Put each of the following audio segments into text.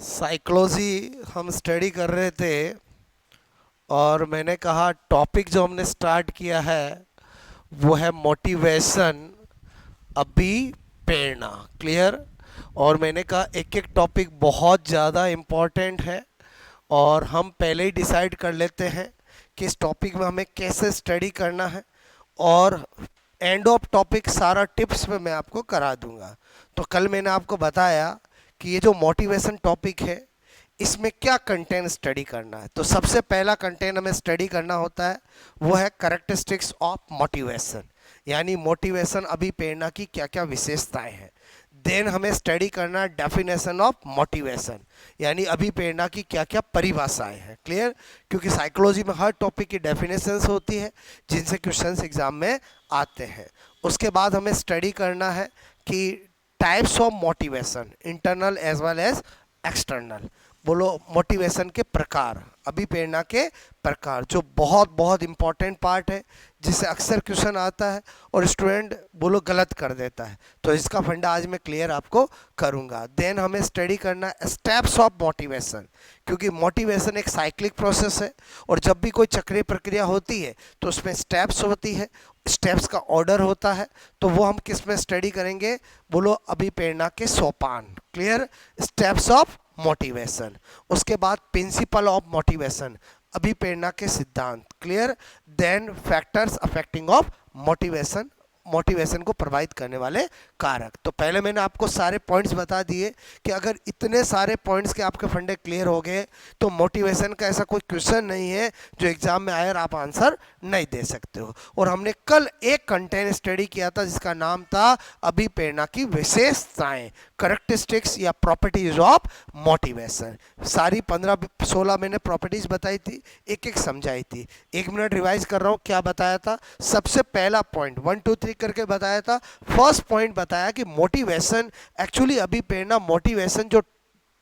Psychology हम study कर रहे थे और मैंने कहा टॉपिक जो हमने स्टार्ट किया है वो है मोटिवेशन अभी प्रेरणा। क्लियर। और मैंने कहा एक एक टॉपिक बहुत ज़्यादा इम्पोर्टेंट है और हम पहले ही डिसाइड कर लेते हैं कि इस टॉपिक में हमें कैसे स्टडी करना है और एंड ऑफ टॉपिक सारा टिप्स में मैं आपको करा दूंगा। तो कल मैंने आपको बताया कि ये जो मोटिवेशन टॉपिक है इसमें क्या कंटेंट स्टडी करना है। तो सबसे पहला कंटेंट हमें स्टडी करना होता है वो है कैरेक्टरिस्टिक्स ऑफ मोटिवेशन, यानी मोटिवेशन अभी प्रेरणा की क्या क्या विशेषताएं हैं। देन हमें स्टडी करना है डेफिनेशन ऑफ मोटिवेशन, यानी अभी प्रेरणा की क्या क्या परिभाषाएं हैं। क्लियर। क्योंकि साइकोलॉजी में हर टॉपिक की डेफिनेशंस होती है जिनसे क्वेश्चंस एग्जाम में आते हैं। उसके बाद हमें स्टडी करना है कि types of motivation, internal as well as external. बोलो मोटिवेशन के प्रकार, अभी प्रेरणा के प्रकार, जो बहुत बहुत इंपॉर्टेंट पार्ट है जिससे अक्सर क्वेश्चन आता है और स्टूडेंट बोलो गलत कर देता है। तो इसका फंडा आज मैं क्लियर आपको करूंगा। देन हमें स्टडी करना है स्टेप्स ऑफ मोटिवेशन, क्योंकि मोटिवेशन एक साइक्लिक प्रोसेस है और जब भी कोई चक्रीय प्रक्रिया होती है तो उसमें स्टेप्स होती है, स्टेप्स का ऑर्डर होता है। तो वो हम किस में स्टडी करेंगे, बोलो अभी प्रेरणा के सोपान। क्लियर। Steps of motivation. उसके बाद प्रिंसिपल ऑफ मोटिवेशन, अभी प्रेरणा के सिद्धांत। Clear. Then factors affecting of motivation, motivation को प्रभावित करने वाले कारक। तो पहले मैंने आपको सारे पॉइंट्स बता दिए कि अगर इतने सारे पॉइंट्स के आपके फंडे क्लियर हो गए तो मोटिवेशन का ऐसा कोई क्वेश्चन नहीं है जो एग्जाम में आए और आप आंसर नहीं दे सकते हो। और हमने कल एक कंटेंट स्टडी किया था जिसका नाम था अभी प्रेरणा की विशेषताएं, करेक्टरिस्टिक्स या प्रॉपर्टीज ऑफ मोटिवेशन। सारी 15-16 मैंने प्रॉपर्टीज बताई थी, एक एक समझाई थी। 1 मिनट रिवाइज कर रहा हूँ। क्या बताया था? सबसे पहला पॉइंट 1 2 3 करके बताया था। फर्स्ट पॉइंट बताया कि मोटिवेशन, एक्चुअली अभी प्रेरणा मोटिवेशन जो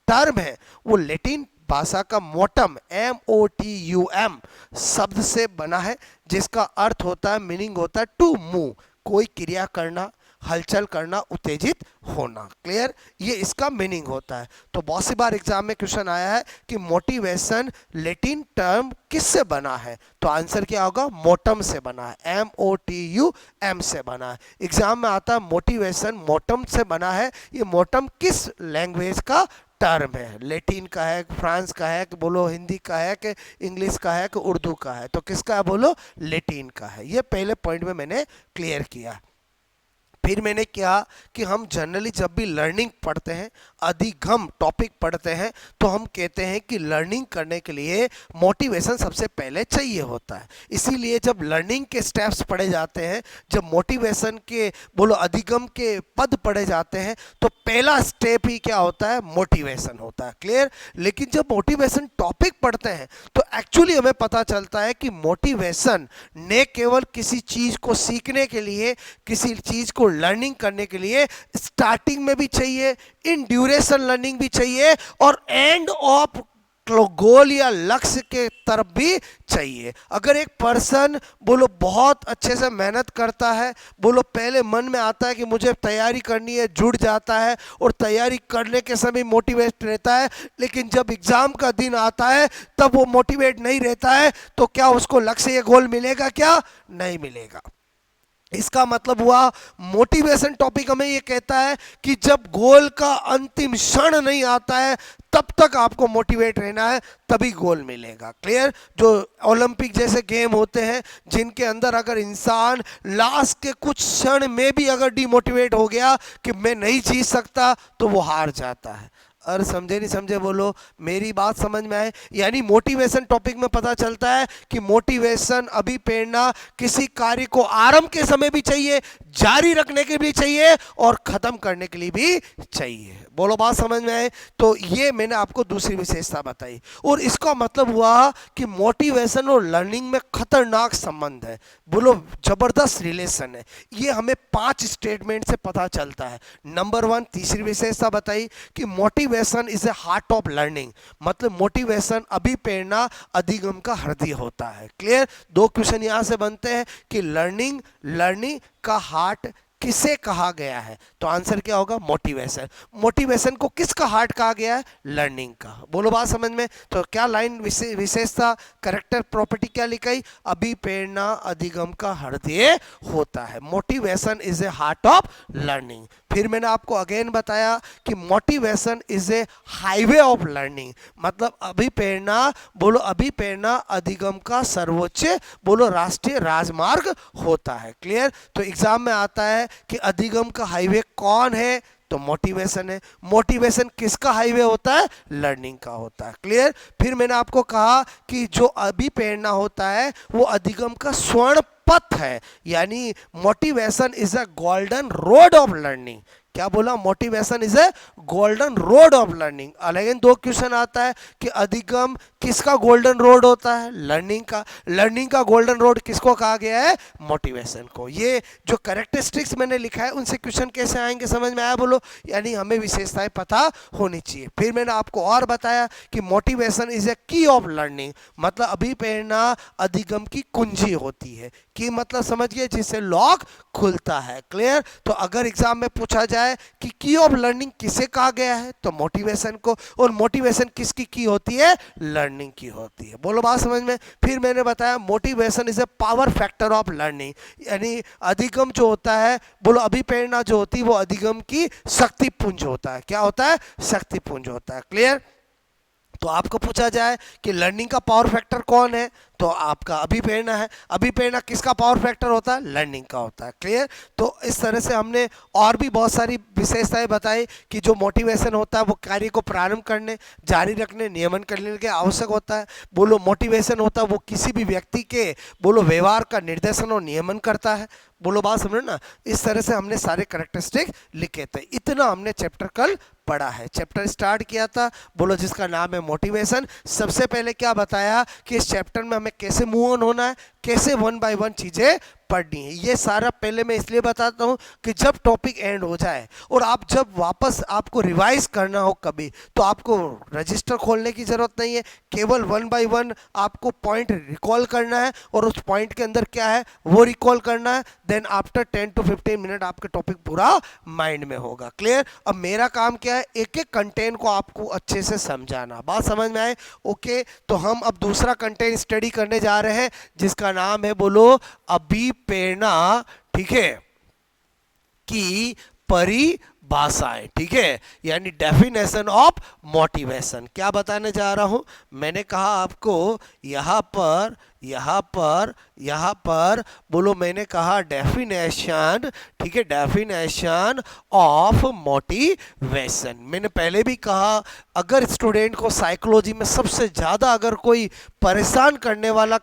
टर्म है वो लैटिन भाषा का मोटम MOTUM शब्द से बना है, जिसका अर्थ होता है, मीनिंग होता है टू मूव, कोई क्रिया करना, हलचल करना, उत्तेजित होना। क्लियर। ये इसका मीनिंग होता है। तो बहुत सी बार एग्जाम में क्वेश्चन आया है कि मोटिवेशन लैटिन टर्म किससे बना है, तो आंसर क्या होगा? मोटम से बना है, MOTUM से बना है। एग्जाम में आता है मोटिवेशन मोटम से बना है। ये मोटम किस लैंग्वेज का टर्म है? लैटिन का है, फ्रांस का है, कि बोलो हिंदी का है, कि इंग्लिश का है, कि उर्दू का है? तो किसका है? बोलो लैटिन का है। ये पहले पॉइंट में मैंने क्लियर किया। फिर मैंने क्या कि हम जनरली जब भी लर्निंग पढ़ते हैं, अधिगम टॉपिक पढ़ते हैं, तो हम कहते हैं कि लर्निंग करने के लिए मोटिवेशन सबसे पहले चाहिए होता है। इसीलिए जब लर्निंग के स्टेप्स पढ़े जाते हैं, जब मोटिवेशन के बोलो अधिगम के पद पढ़े जाते हैं, तो पहला स्टेप ही क्या होता है? मोटिवेशन होता है। क्लियर। लेकिन जब मोटिवेशन टॉपिक पढ़ते हैं तो एक्चुअली हमें पता चलता है कि मोटिवेशन ने केवल किसी चीज को सीखने के लिए, किसी चीज को लर्निंग करने के लिए स्टार्टिंग में भी चाहिए, इन ड्यूरेशन लर्निंग भी चाहिए, और एंड ऑफ गोल या लक्ष्य के तरफ भी चाहिए। अगर एक पर्सन बोलो बहुत अच्छे से मेहनत करता है, बोलो पहले मन में आता है कि मुझे तैयारी करनी है, जुड़ जाता है और तैयारी करने के समय मोटिवेट रहता है, लेकिन जब एग्जाम का दिन आता है तब वो मोटिवेट नहीं रहता है, तो क्या उसको लक्ष्य या गोल मिलेगा? क्या नहीं मिलेगा। इसका मतलब हुआ मोटिवेशन टॉपिक हमें ये कहता है कि जब गोल का अंतिम क्षण नहीं आता है तब तक आपको मोटिवेट रहना है, तभी गोल मिलेगा। क्लियर। जो ओलंपिक जैसे गेम होते हैं जिनके अंदर अगर इंसान लास्ट के कुछ क्षण में भी अगर डिमोटिवेट हो गया कि मैं नहीं जीत सकता, तो वो हार जाता है। और समझे नहीं समझे बोलो, मेरी बात समझ में आए? यानी मोटिवेशन टॉपिक में पता चलता है कि मोटिवेशन अभी प्रेरणा किसी कार्य को आरंभ के समय भी चाहिए, जारी रखने के लिए चाहिए और खत्म करने के लिए भी चाहिए। बोलो बात समझ में आए? तो ये मैंने आपको दूसरी विशेषता बताई, और इसका मतलब हुआ कि मोटिवेशन और लर्निंग में खतरनाक संबंध है, बोलो जबरदस्त रिलेशन है। ये हमें 5 स्टेटमेंट से पता चलता है। नंबर 1, तीसरी विशेषता बताई कि motivation is a heart of learning, मतलब मोटिवेशन अभी प्रेरणा अधिगम का हृदय होता है। क्लियर। 2 क्वेश्चन यहां से बनते हैं कि लर्निंग का हार्ट किसे कहा गया है? तो आंसर क्या होगा? मोटिवेशन। मोटिवेशन को किसका हार्ट कहा गया है? लर्निंग का। बोलो बात समझ में? तो क्या लाइन विशेषता करेक्टर प्रॉपर्टी क्या लिखाई? अभिप्रेरणा अधिगम का हृदय होता है। Motivation is a heart of learning. फिर मैंने आपको अगेन बताया कि motivation is a highway of learning, मतलब अभिप्रेरणा, बोलो अभिप्रेरणा अधिगम का सर्वोच्च, बोलो राष्ट्रीय राजमार्ग होता है। क्लियर? तो एग्जाम में आता है कि अधिगम का हाईवे कौन है? तो मोटिवेशन है। मोटिवेशन किसका हाईवे होता है? लर्निंग का होता है। क्लियर? फिर मैंने आपको कहा कि जो अभिप्रेरणा होता है वो अधिगम का स्वर्ण पथ है, यानी motivation is a golden road of learning. क्या बोला? Motivation is a golden road of learning. Again दो क्वेश्चन आता है कि अधिगम किसका गोल्डन रोड होता है? लर्निंग का। लर्निंग का गोल्डन रोड किसको कहा गया है? मोटिवेशन को। ये जो कैरेक्टरिस्टिक्स मैंने लिखा है उनसे क्वेश्चन कैसे आएंगे, समझ में आया? बोलो। यानी हमें विशेषताएं पता होनी चाहिए। फिर मैंने आपको और बताया कि मोटिवेशन इज ए की ऑफ लर्निंग, मतलब अभिप्रेरणा अधिगम की कुंजी होती है। की मतलब समझिए जिससे लॉक खुलता है। क्लियर? तो अगर एग्जाम में पूछा जाए कि की ऑफ लर्निंग किसे कहा गया है, तो मोटिवेशन को। और मोटिवेशन किसकी की होती है? लर्निंग की होती है। बोलो बात समझ में? फिर मैंने बताया motivation is a power factor of learning, यानी अधिगम जो होता है, बोलो अभिप्रेरणा जो होती है वो अधिगम की शक्ति पुंज होता है। क्या होता है? शक्ति पुंज होता है। क्लियर? तो आपको पूछा जाए कि लर्निंग का पावर फैक्टर कौन है, तो आपका अभिप्रेरणा है। अभिप्रेरणा किसका पावर फैक्टर होता है? लर्निंग का होता है। क्लियर? तो इस तरह से हमने और भी बहुत सारी विशेषताएं बताई कि जो मोटिवेशन होता है वो कार्य को प्रारंभ करने, जारी रखने, नियमन करने के आवश्यक होता है। बोलो मोटिवेशन होता है वो किसी भी व्यक्ति के, बोलो व्यवहार का निर्देशन और नियमन करता है। बोलो बात समझ ना? इस तरह से हमने सारे कैरेक्टरिस्टिक लिखे थे। इतना हमने चैप्टर कल पढ़ा है। चैप्टर स्टार्ट किया था, बोलो, जिसका नाम है मोटिवेशन। सबसे पहले क्या बताया कि इस चैप्टर में हमें कैसे मूव ऑन होना है, कैसे वन बाय वन चीजें पढ़नी है। ये सारा पहले मैं इसलिए बताता हूँ कि जब टॉपिक एंड हो जाए और आप जब वापस आपको रिवाइज करना हो कभी, तो आपको रजिस्टर खोलने की जरूरत नहीं है। केवल वन बाय वन आपको पॉइंट रिकॉल करना है और उस पॉइंट के अंदर क्या है वो रिकॉल करना है। देन आफ्टर 10 to 15 मिनट आपके टॉपिक पूरा माइंड में होगा। क्लियर? अब मेरा काम क्या है? एक एक कंटेंट को आपको अच्छे से समझाना। बात समझ में आए? ओके। तो हम अब दूसरा कंटेंट स्टडी करने जा रहे हैं जिसका नाम है, बोलो, अभिप्रेरणा, ठीक है, की परिभाषाएं। ठीक है, यानी डेफिनेशन ऑफ मोटिवेशन। क्या बताने जा रहा हूं? मैंने कहा आपको यहां पर बोलो, मैंने कहा डेफिनेशन, ठीक है, डेफिनेशन ऑफ मोटिवेशन। मैंने पहले भी कहा अगर स्टूडेंट को साइकोलॉजी में सबसे ज्यादा अगर कोई परेशान करने वाला,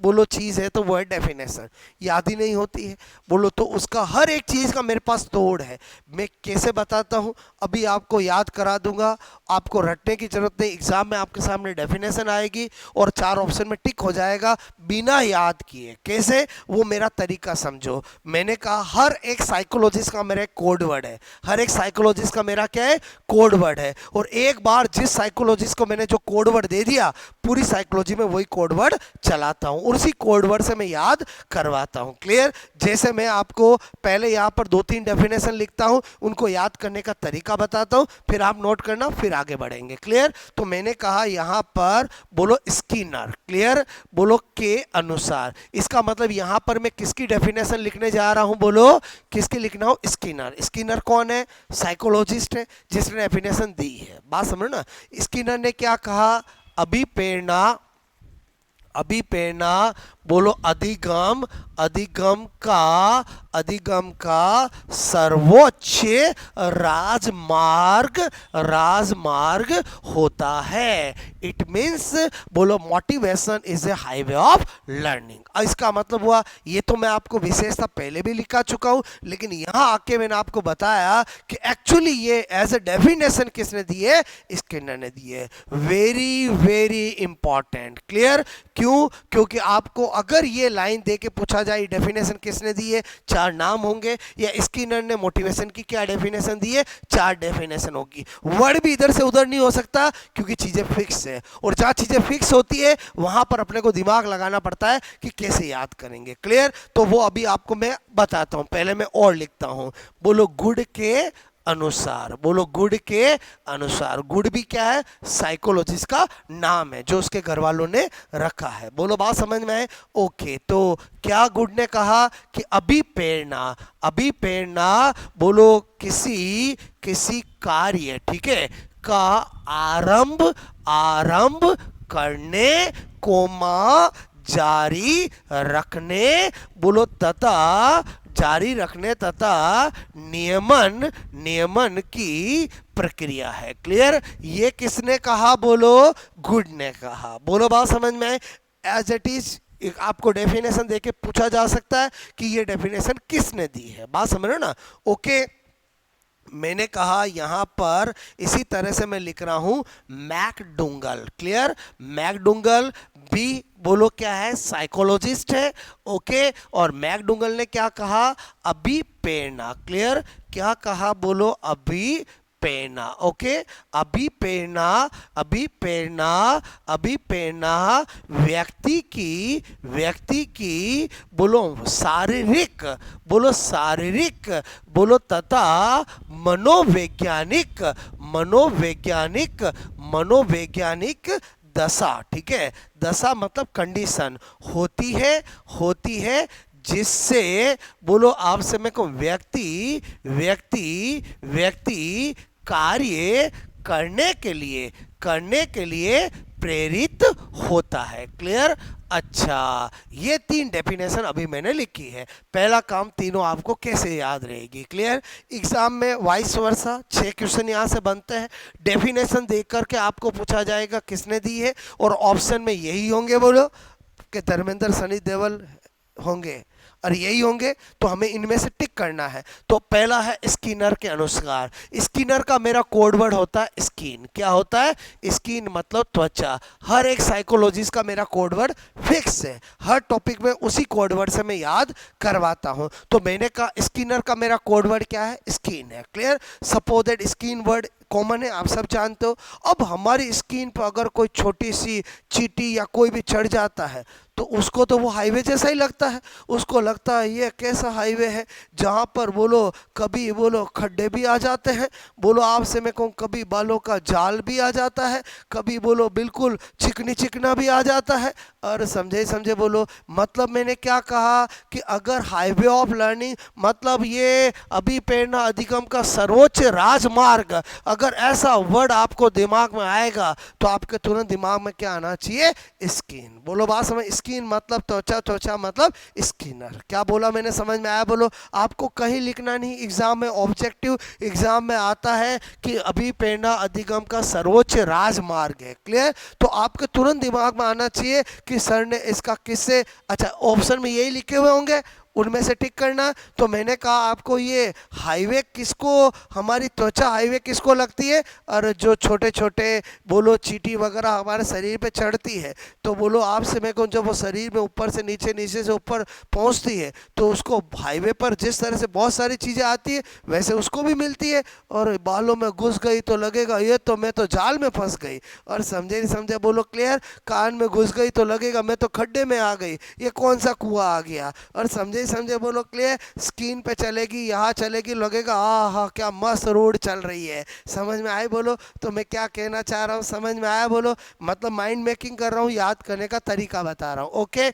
बोलो, चीज है तो वो है डेफिनेशन। याद ही नहीं होती है, बोलो, तो उसका हर एक चीज का मेरे पास तोड़ है। मैं कैसे बताता हूं, अभी आपको याद करा दूंगा, आपको रटने की जरूरत नहीं। एग्जाम में आपके सामने डेफिनेशन आएगी और 4 ऑप्शन में टिक हो जाएगा बिना याद किए। कैसे? वो मेरा तरीका समझो। मैंने कहा हर एक साइकोलॉजिस्ट का मेरा कोड वर्ड है। हर एक साइकोलॉजिस्ट का मेरा क्या है? कोड वर्ड है। और एक बार जिस साइकोलॉजिस्ट को मैंने जो कोड वर्ड दे दिया, पूरी साइकोलॉजी में वही कोड वर्ड चलाता हूं, उसी कोड वर्ड से मैं याद करवाता हूं। क्लियर? जैसे मैं आपको पहले यहां पर 2-3 डेफिनेशन लिखता हूं, उनको याद करने का तरीका बताता हूं, फिर आप नोट करना, फिर आगे बढ़ेंगे। क्लियर? तो मैंने कहा यहां पर, बोलो, स्किनर। क्लियर? बोलो, के अनुसार। इसका मतलब यहां पर मैं किसकी डेफिनेशन लिखने जा रहा हूं? बोलो, किसकी लिखना हो? स्किनर। स्किनर कौन है? साइकोलॉजिस्ट है जिसने डेफिनेशन दी है। बात समझो ना? स्किनर ने क्या कहा? अभिप्रेरणा, बोलो, अधिगम का सर्वोच्च राजमार्ग होता है। इट मीन्स, बोलो, motivation is a highway of learning. इसका मतलब हुआ, ये तो मैं आपको विशेषता पहले भी लिखा चुका हूं, लेकिन यहां आके मैंने आपको बताया कि एक्चुअली ये एज ए डेफिनेशन किसने दी है? स्किनर ने दी है। Very very important. क्लियर? क्यों? क्योंकि आपको अगर ये लाइन दे के पूछा जाए डेफिनेशन किसने दी है, 4 नाम होंगे, या स्किनर ने मोटिवेशन की क्या डेफिनेशन दी है, 4 डेफिनेशन होगी। वर्ड भी इधर से उधर नहीं हो सकता क्योंकि चीजें फिक्स है, और जहां चीजें फिक्स होती है वहां पर अपने को दिमाग लगाना पड़ता है कि कैसे याद करेंगे। क्लियर? तो वो अभी आपको मैं बताता हूं, पहले मैं और लिखता हूं। बोलो गुड के अनुसार, बोलो गुड के अनुसार। गुड भी क्या है, साइकोलॉजिस्ट का नाम है जो उसके घर वालों ने रखा है। बोलो बात समझ में आए? ओके, तो क्या गुड ने कहा कि अभिप्रेरणा, अभिप्रेरणा बोलो किसी किसी कार्य, ठीक है, का आरंभ, आरंभ करने, कोमा जारी रखने, बोलो तथा जारी रखने तथा नियमन, नियमन की प्रक्रिया है। क्लियर? ये किसने कहा? बोलो गुड ने कहा। बोलो बात समझ में आए? एज इट इज आपको डेफिनेशन देके पूछा जा सकता है कि ये डेफिनेशन किसने दी है। बात समझ रहे हो ना? ओके, मैंने कहा यहां पर इसी तरह से मैं लिख रहा हूं मैकडूंगल। क्लियर? मैकडूंगल भी बोलो क्या है, साइकोलॉजिस्ट है। ओके, और मैकडूंगल ने क्या कहा, अभिप्रेरणा। क्लियर? क्या कहा? बोलो अभिप्रेरणा। ओके, अभिप्रेरणा, अभिप्रेरणा, अभिप्रेरणा व्यक्ति की, व्यक्ति की बोलो शारीरिक, बोलो शारीरिक, बोलो तथा मनोवैज्ञानिक, मनोवैज्ञानिक, मनोवैज्ञानिक दशा, ठीक है, दशा मतलब कंडीशन होती है, होती है जिससे बोलो आपसे मैं को व्यक्ति, व्यक्ति, व्यक्ति कार्य करने के लिए, करने के लिए प्रेरित होता है। क्लियर? अच्छा, ये 3 डेफिनेशन अभी मैंने लिखी है। पहला काम, तीनों आपको कैसे याद रहेगी। क्लियर? एग्जाम में वाइस वर्सा 6 क्वेश्चन यहाँ से बनते हैं। डेफिनेशन देख करके आपको पूछा जाएगा किसने दी है, और ऑप्शन में यही होंगे बोलो कि धर्मेंद्र, सनी देओल होंगे, और यही होंगे, तो हमें इनमें से टिक करना है। तो पहला है स्किनर के अनुसार। स्किनर का मेरा कोड वर्ड होता है स्किन। क्या होता है? स्किन मतलब त्वचा। हर एक साइकोलॉजिस्ट का मेरा कोड वर्ड फिक्स है, हर टॉपिक में उसी कोड वर्ड से मैं याद करवाता हूं। तो मैंने कहा स्किनर का मेरा कोड वर्ड क्या है, स्किन है। Clear? Suppose that skin word common है, आप सब जानते हो। अब हमारी स्किन पर अगर कोई छोटी सी चींटी या कोई भी चढ़ जाता है तो उसको तो वो हाईवे जैसा ही लगता है, उसको लगता है ये कैसा हाईवे है जहाँ पर बोलो कभी बोलो खड्डे भी आ जाते हैं, बोलो आपसे मैं कहूँ कभी बालों का जाल भी आ जाता है, कभी बोलो बिल्कुल चिकनी चिकना भी आ जाता है। और समझे समझे बोलो, मतलब मैंने क्या कहा कि अगर हाईवे ऑफ लर्निंग मतलब ये अभिप्रेरणा अधिगम का सर्वोच्च राजमार्ग, अगर ऐसा वर्ड आपको दिमाग में आएगा तो आपके तुरंत दिमाग में क्या आना चाहिए, स्किन। बोलो बात समझ, स्किन मतलब त्वचा, त्वचा मतलब स्किनर। क्या बोला मैंने, समझ में आया? बोलो, आपको कहीं लिखना नहीं, एग्जाम में ऑब्जेक्टिव एग्जाम में आता है कि अभिप्रेरणा अधिगम का सर्वोच्च राजमार्ग है। क्लियर? तो आपके तुरंत दिमाग में आना चाहिए कि सर ने इसका किससे, अच्छा ऑप्शन में यही लिखे हुए होंगे, उनमें से टिक करना। तो मैंने कहा आपको ये हाईवे किसको, हमारी त्वचा हाईवे किसको लगती है, और जो छोटे छोटे बोलो चींटी वगैरह हमारे शरीर पे चढ़ती है, तो बोलो आपसे मैं कहूँ जब वो शरीर में ऊपर से नीचे, नीचे से ऊपर पहुँचती है तो उसको हाईवे पर जिस तरह से बहुत सारी चीज़ें आती है वैसे उसको भी मिलती है। और बालों में घुस गई तो लगेगा ये तो मैं तो जाल में फंस गई, और समझे नहीं समझे? बोलो क्लियर? कान में घुस गई तो लगेगा मैं तो खड्डे में आ गई, ये कौन सा कुआं आ गया। और समझे समझे? बोलो क्लियर? स्किन पे चलेगी, यहाँ चलेगी, लगेगा हाँ क्या मस्त रोड चल रही है। समझ में आए? बोलो, तो मैं क्या कहना चाह रहा हूँ, समझ में आया? बोलो, मतलब माइंड मेकिंग कर रहा हूँ, याद करने का तरीका बता रहा हूँ। ओके,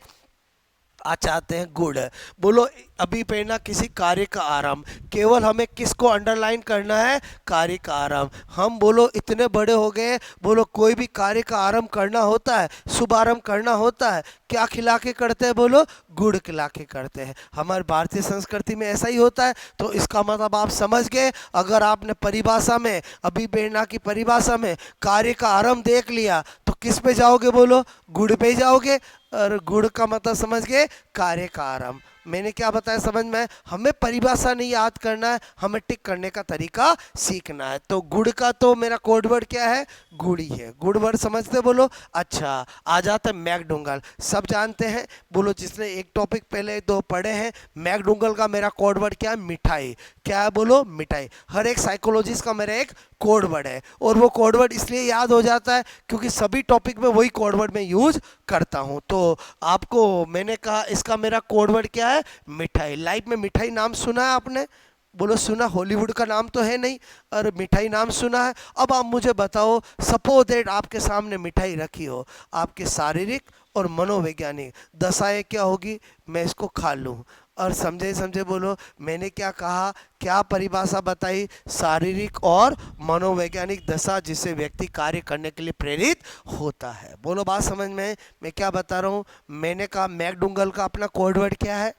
आ चाहते हैं गुड। बोलो अभिप्रेरणा किसी कार्य का आरंभ, केवल हमें किसको अंडरलाइन करना है, कार्य का आरंभ। हम बोलो इतने बड़े हो गए, बोलो कोई भी कार्य का आरंभ करना होता है, शुभारंभ करना होता है, क्या खिला के करते हैं, बोलो गुड़ खिला के करते हैं। हमारे भारतीय संस्कृति में ऐसा ही होता है। तो इसका मतलब आप समझ गए, अगर आपने परिभाषा में, अभिप्रेरणा की परिभाषा में कार्य का आरंभ देख लिया तो किस पे जाओगे, बोलो गुड़ पे जाओगे। और गुड़ का मतलब समझ गए, कार्य का आरंभ। मैंने क्या बताया समझ में? हमें परिभाषा नहीं याद करना है, हमें टिक करने का तरीका सीखना है। तो गुड़ का तो मेरा कोड वर्ड क्या है? गुड़ी है। गुड़ वर्ड समझते बोलो। अच्छा, आ जाता है मैकडोंगल। सब जानते हैं बोलो, जिसने एक टॉपिक पहले दो पढ़े हैं। मैकडोंगल का मेरा कोड वर्ड क्या है? मिठाई। क्या है बोलो? मिठाई। हर एक साइकोलॉजिस्ट का मेरा एक कोड वर्ड है, और वो कोड वर्ड इसलिए याद हो जाता है क्योंकि सभी टॉपिक में वही कोड वर्ड में यूज करता हूँ। तो आपको मैंने कहा इसका मेरा कोड वर्ड क्या है? मिठाई। लाइफ में मिठाई नाम सुना है आपने? बोलो सुना। हॉलीवुड का नाम तो है नहीं, और मिठाई नाम सुना है। अब आप मुझे बताओ, सपोज दैट आपके सामने मिठाई रखी हो, आपके शारीरिक और मनोवैज्ञानिक दशाएं क्या होगी? मैं इसको खा लूँ। और समझे समझे बोलो, मैंने क्या कहा? क्या परिभाषा बताई? शारीरिक और मनोवैज्ञानिक दशा जिससे व्यक्ति कार्य करने के लिए प्रेरित होता है। बोलो बात समझ में? मैं क्या बता रहा हूँ? मैंने कहा मैकडोंगल का अपना कोड वर्ड क्या है?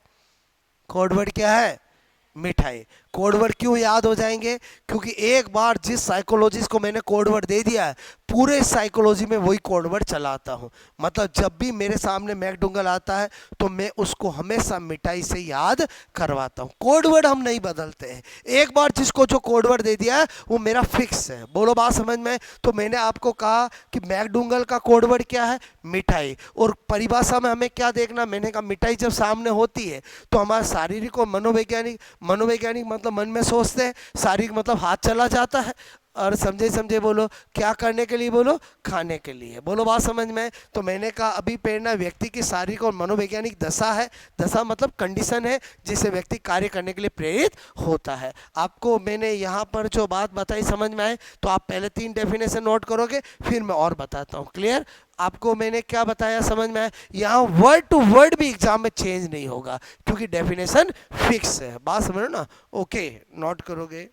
कोड वर्ड क्या है? मिठाई। कोड वर्ड क्यों याद हो जाएंगे? क्योंकि एक बार जिस साइकोलॉजिस्ट को मैंने कोड वर्ड दे दिया है, पूरे साइकोलॉजी में वही कोड वर्ड चलाता हूँ। मतलब जब भी मेरे सामने मैकडोंगल आता है तो मैं उसको हमेशा मिठाई से याद करवाता हूँ। कोड वर्ड हम नहीं बदलते हैं। एक बार जिसको जो कोड वर्ड दे दिया है वो मेरा फिक्स है। बोलो बात समझ में? तो मैंने आपको कहा कि मैकडोंगल का कोड वर्ड क्या है? मिठाई। और परिभाषा में हमें क्या देखना? मैंने कहा मिठाई जब सामने होती है तो हमारा शारीरिक और मनोवैज्ञानिक, मनोवैज्ञानिक मतलब मन में सोचते हैं, शारीरिक मतलब हाथ चला जाता है, और समझे समझे बोलो, क्या करने के लिए? बोलो खाने के लिए। बोलो बात समझ में? तो मैंने कहा अभी प्रेरणा व्यक्ति की शारीरिक और मनोवैज्ञानिक दशा है। दशा मतलब कंडीशन है जिससे व्यक्ति कार्य करने के लिए प्रेरित होता है। आपको मैंने यहाँ पर जो बात बताई समझ में आए तो आप पहले 3 डेफिनेशन नोट करोगे, फिर मैं और बताता हूँ। क्लियर? आपको मैंने क्या बताया समझ में आया? यहाँ वर्ड टू वर्ड भी एग्जाम में चेंज नहीं होगा क्योंकि डेफिनेशन फिक्स है। बात समझ ना? ओके, नोट करोगे।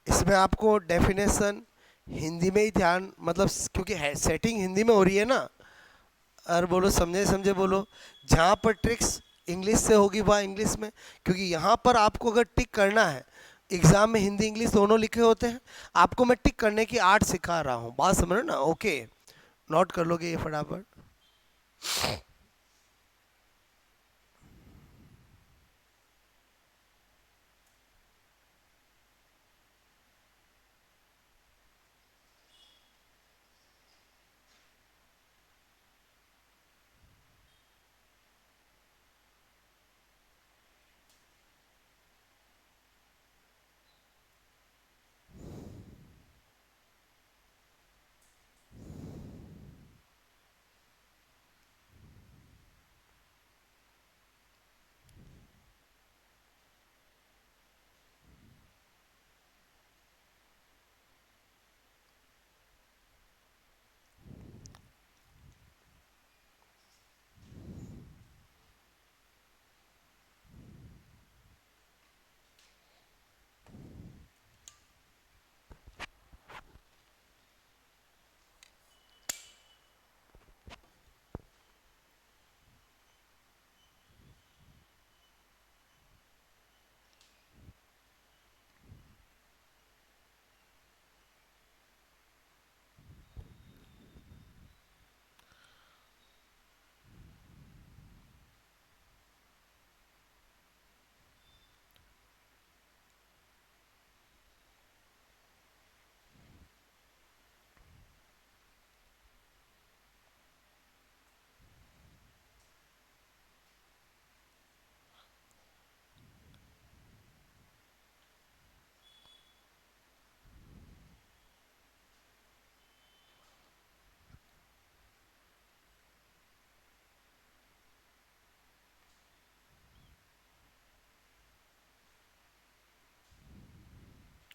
इसमें आपको डेफिनेशन हिंदी में ही ध्यान, मतलब क्योंकि सेटिंग हिंदी में हो रही है ना। और बोलो समझे समझे बोलो। जहाँ पर ट्रिक्स इंग्लिश से होगी वह इंग्लिश में, क्योंकि यहाँ पर आपको अगर टिक करना है, एग्जाम में हिंदी इंग्लिश दोनों लिखे होते हैं, आपको मैं टिक करने की आर्ट सिखा रहा हूँ। बात समझ रहे हो ना? ओके, नोट कर लोगे ये फटाफट।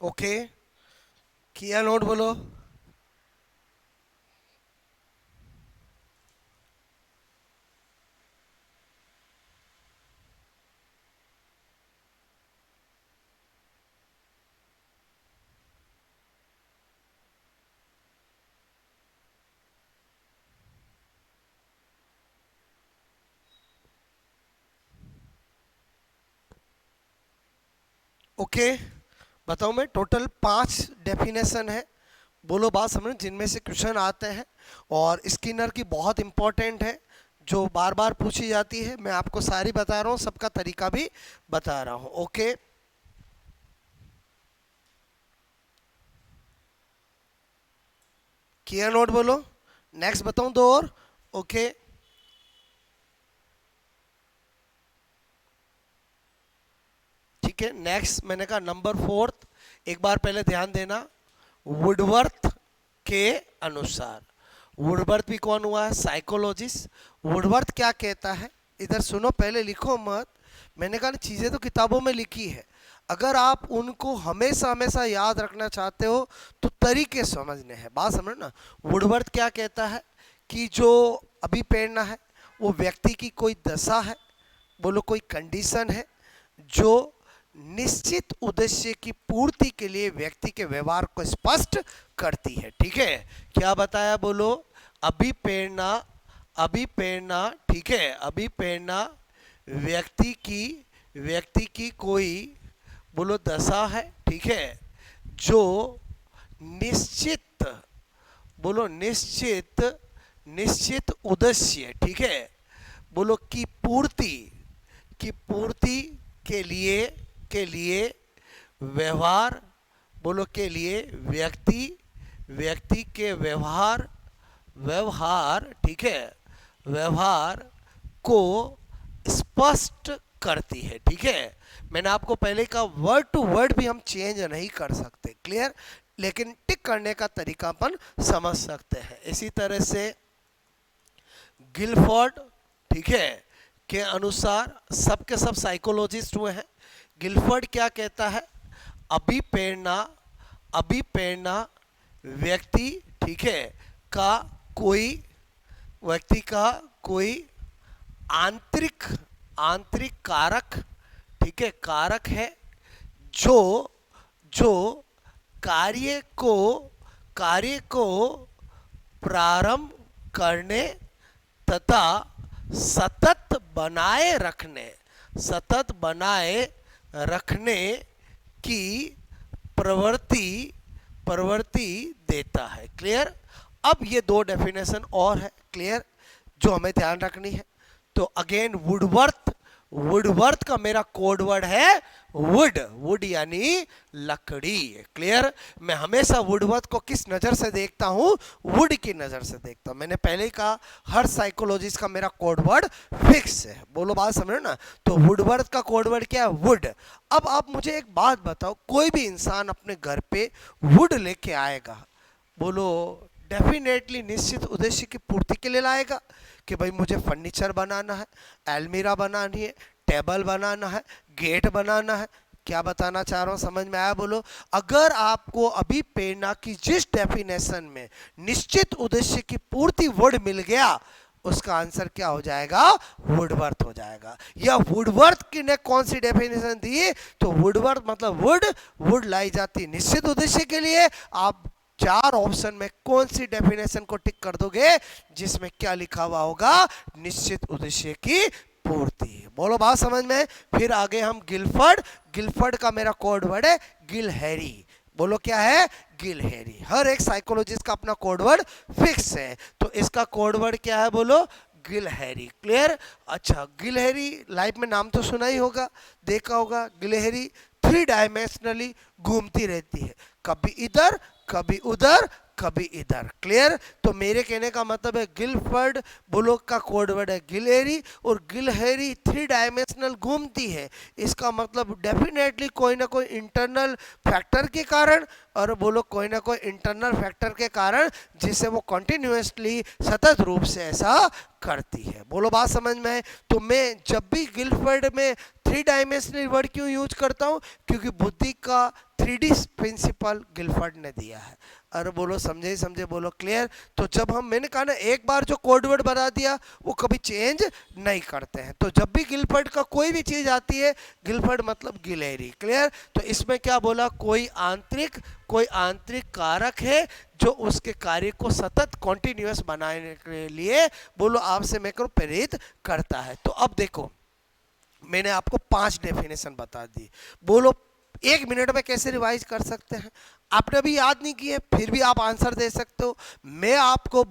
ओके, किया नोट? बोलो। ओके, बताओ मैं टोटल 5 डेफिनेशन है, बोलो बात समझ, जिनमें से क्वेश्चन आते हैं और स्किनर की बहुत इंपॉर्टेंट है जो बार बार पूछी जाती है। मैं आपको सारी बता रहा हूँ, सबका तरीका भी बता रहा हूँ। ओके, किया नोट, बोलो नेक्स्ट बताऊं दो और। ओके, ठीक है, नेक्स्ट मैंने कहा नंबर 4, एक बार पहले ध्यान देना, वुडवर्थ के अनुसार। वुडवर्थ भी कौन हुआ है? साइकोलॉजिस्ट। वुडवर्थ क्या कहता है, इधर सुनो, पहले लिखो मत, मैंने कहा चीज़ें तो किताबों में लिखी है, अगर आप उनको हमेशा हमेशा याद रखना चाहते हो तो तरीके समझने हैं, बात समझ ना। वुडवर्थ क्या कहता है कि जो अभिप्रेरणा है वो व्यक्ति की कोई दशा है, बोलो कोई कंडीशन है जो निश्चित उद्देश्य की पूर्ति के लिए व्यक्ति के व्यवहार को स्पष्ट करती है। ठीक है, क्या बताया, बोलो अभिप्रेरणा। अभिप्रेरणा, ठीक है, अभिप्रेरणा व्यक्ति की कोई, बोलो दशा है, ठीक है, जो निश्चित, बोलो निश्चित, निश्चित उद्देश्य, ठीक है, बोलो की पूर्ति के लिए व्यवहार, बोलो के लिए व्यक्ति के व्यवहार, ठीक है, व्यवहार को स्पष्ट करती है। ठीक है, मैंने आपको पहले कहा वर्ड टू वर्ड भी हम चेंज नहीं कर सकते, क्लियर, लेकिन टिक करने का तरीका अपन समझ सकते हैं। इसी तरह से गिलफोर्ड, ठीक है, के अनुसार, सबके सब साइकोलॉजिस्ट हुए हैं। गिलफोर्ड क्या कहता है, अभिप्रेरणा व्यक्ति, ठीक है, का कोई आंतरिक कारक, ठीक है, कारक है जो कार्य को प्रारंभ करने तथा सतत बनाए रखने की प्रवृत्ति देता है। क्लियर, अब ये 2 डेफिनेशन और है, क्लियर, जो हमें ध्यान रखनी है। तो अगेन वुडवर्थ का मेरा कोड वर्ड है वुड यानी लकड़ी। क्लियर, मैं हमेशा वुडवर्थ को किस नजर से देखता हूं? वुड की नजर से देखता हूं। मैंने पहले ही कहा हर साइकोलॉजिस्ट का मेरा कोड वर्ड फिक्स है, बोलो बात समझ रहे ना। तो वुडवर्थ का कोड वर्ड क्या है? वुड। अब आप मुझे एक बात बताओ, कोई भी इंसान अपने घर पे वुड लेके आएगा, बोलो डेफिनेटली निश्चित उद्देश्य की पूर्ति के लिए लाएगा कि भाई मुझे फर्नीचर बनाना है, अलमीरा बनानी है, टेबल बनाना है, गेट बनाना है। क्या बताना चाह रहा हूँ, समझ में आया? बोलो। अगर आपको अभी प्रेरणा की जिस डेफिनेशन में निश्चित उद्देश्य की पूर्ति वर्ड मिल गया, उसका आंसर क्या हो जाएगा? वुडवर्थ हो जाएगा। या वुडवर्थ की ने कौन सी डेफिनेशन दी? तो वुडवर्थ मतलब वुड लाई जाती निश्चित उद्देश्य के लिए। आप 4 ऑप्शन में कौन सी डेफिनेशन को टिक कर दोगे जिसमें क्या लिखा हुआ होगा? निश्चित उद्देश्य की पूर्ति। बोलो बात समझ में। फिर आगे हम गिलफर्ड का मेरा कोड वर्ड है गिलहरी। बोलो क्या है? गिलहरी। हर एक साइकोलॉजिस्ट का अपना कोड वर्ड फिक्स है, तो इसका कोड वर्ड क्या है? बोलो गिलहरी। क्लियर? अच्छा, गिलहरी लाइफ में नाम तो सुना ही होगा, देखा होगा। गिलहरी 3 डायमेंशनली घूमती रहती है, कभी इधर कभी उधर कभी इधर। क्लियर? तो मेरे कहने का मतलब है गिलफर्ड बुलोक का कोड वर्ड है गिलहरी, और गिलहरी 3 डायमेंशनल घूमती है। इसका मतलब डेफिनेटली कोई ना कोई इंटरनल फैक्टर के कारण, और बोलो कोई ना कोई इंटरनल फैक्टर के कारण जिससे वो कंटिन्यूअसली सतत रूप से ऐसा करती है। बोलो बात समझ में है? तो मैं जब भी गिलफर्ड में 3 डायमेंशनल वर्ड क्यों यूज करता हूँ? क्योंकि बुद्धि का 3D प्रिंसिपल गिलफर्ड ने दिया है। अरे बोलो समझे? बोलो क्लियर? तो जब हम, मैंने कहा ना, एक बार जो कोड वर्ड बता दिया वो कभी चेंज नहीं करते हैं। तो जब भी गिलफर्ड का कोई भी चीज आती है, गिलफर्ड मतलब गिलहरी। क्लियर? तो इसमें क्या बोला? कोई आंतरिक कारक है जो उसके कार्य को सतत कॉन्टिन्यूअस बनाने के लिए, बोलो आपसे मैं करूं, प्रेरित करता है। तो अब देखो, मैंने आपको 5 डेफिनेशन बता दी। बोलो 1 मिनट में कैसे रिवाइज कर सकते हैं? आपने अभी याद नहीं किए फिर भी आप आंसर दे सकते हो। मैं आपको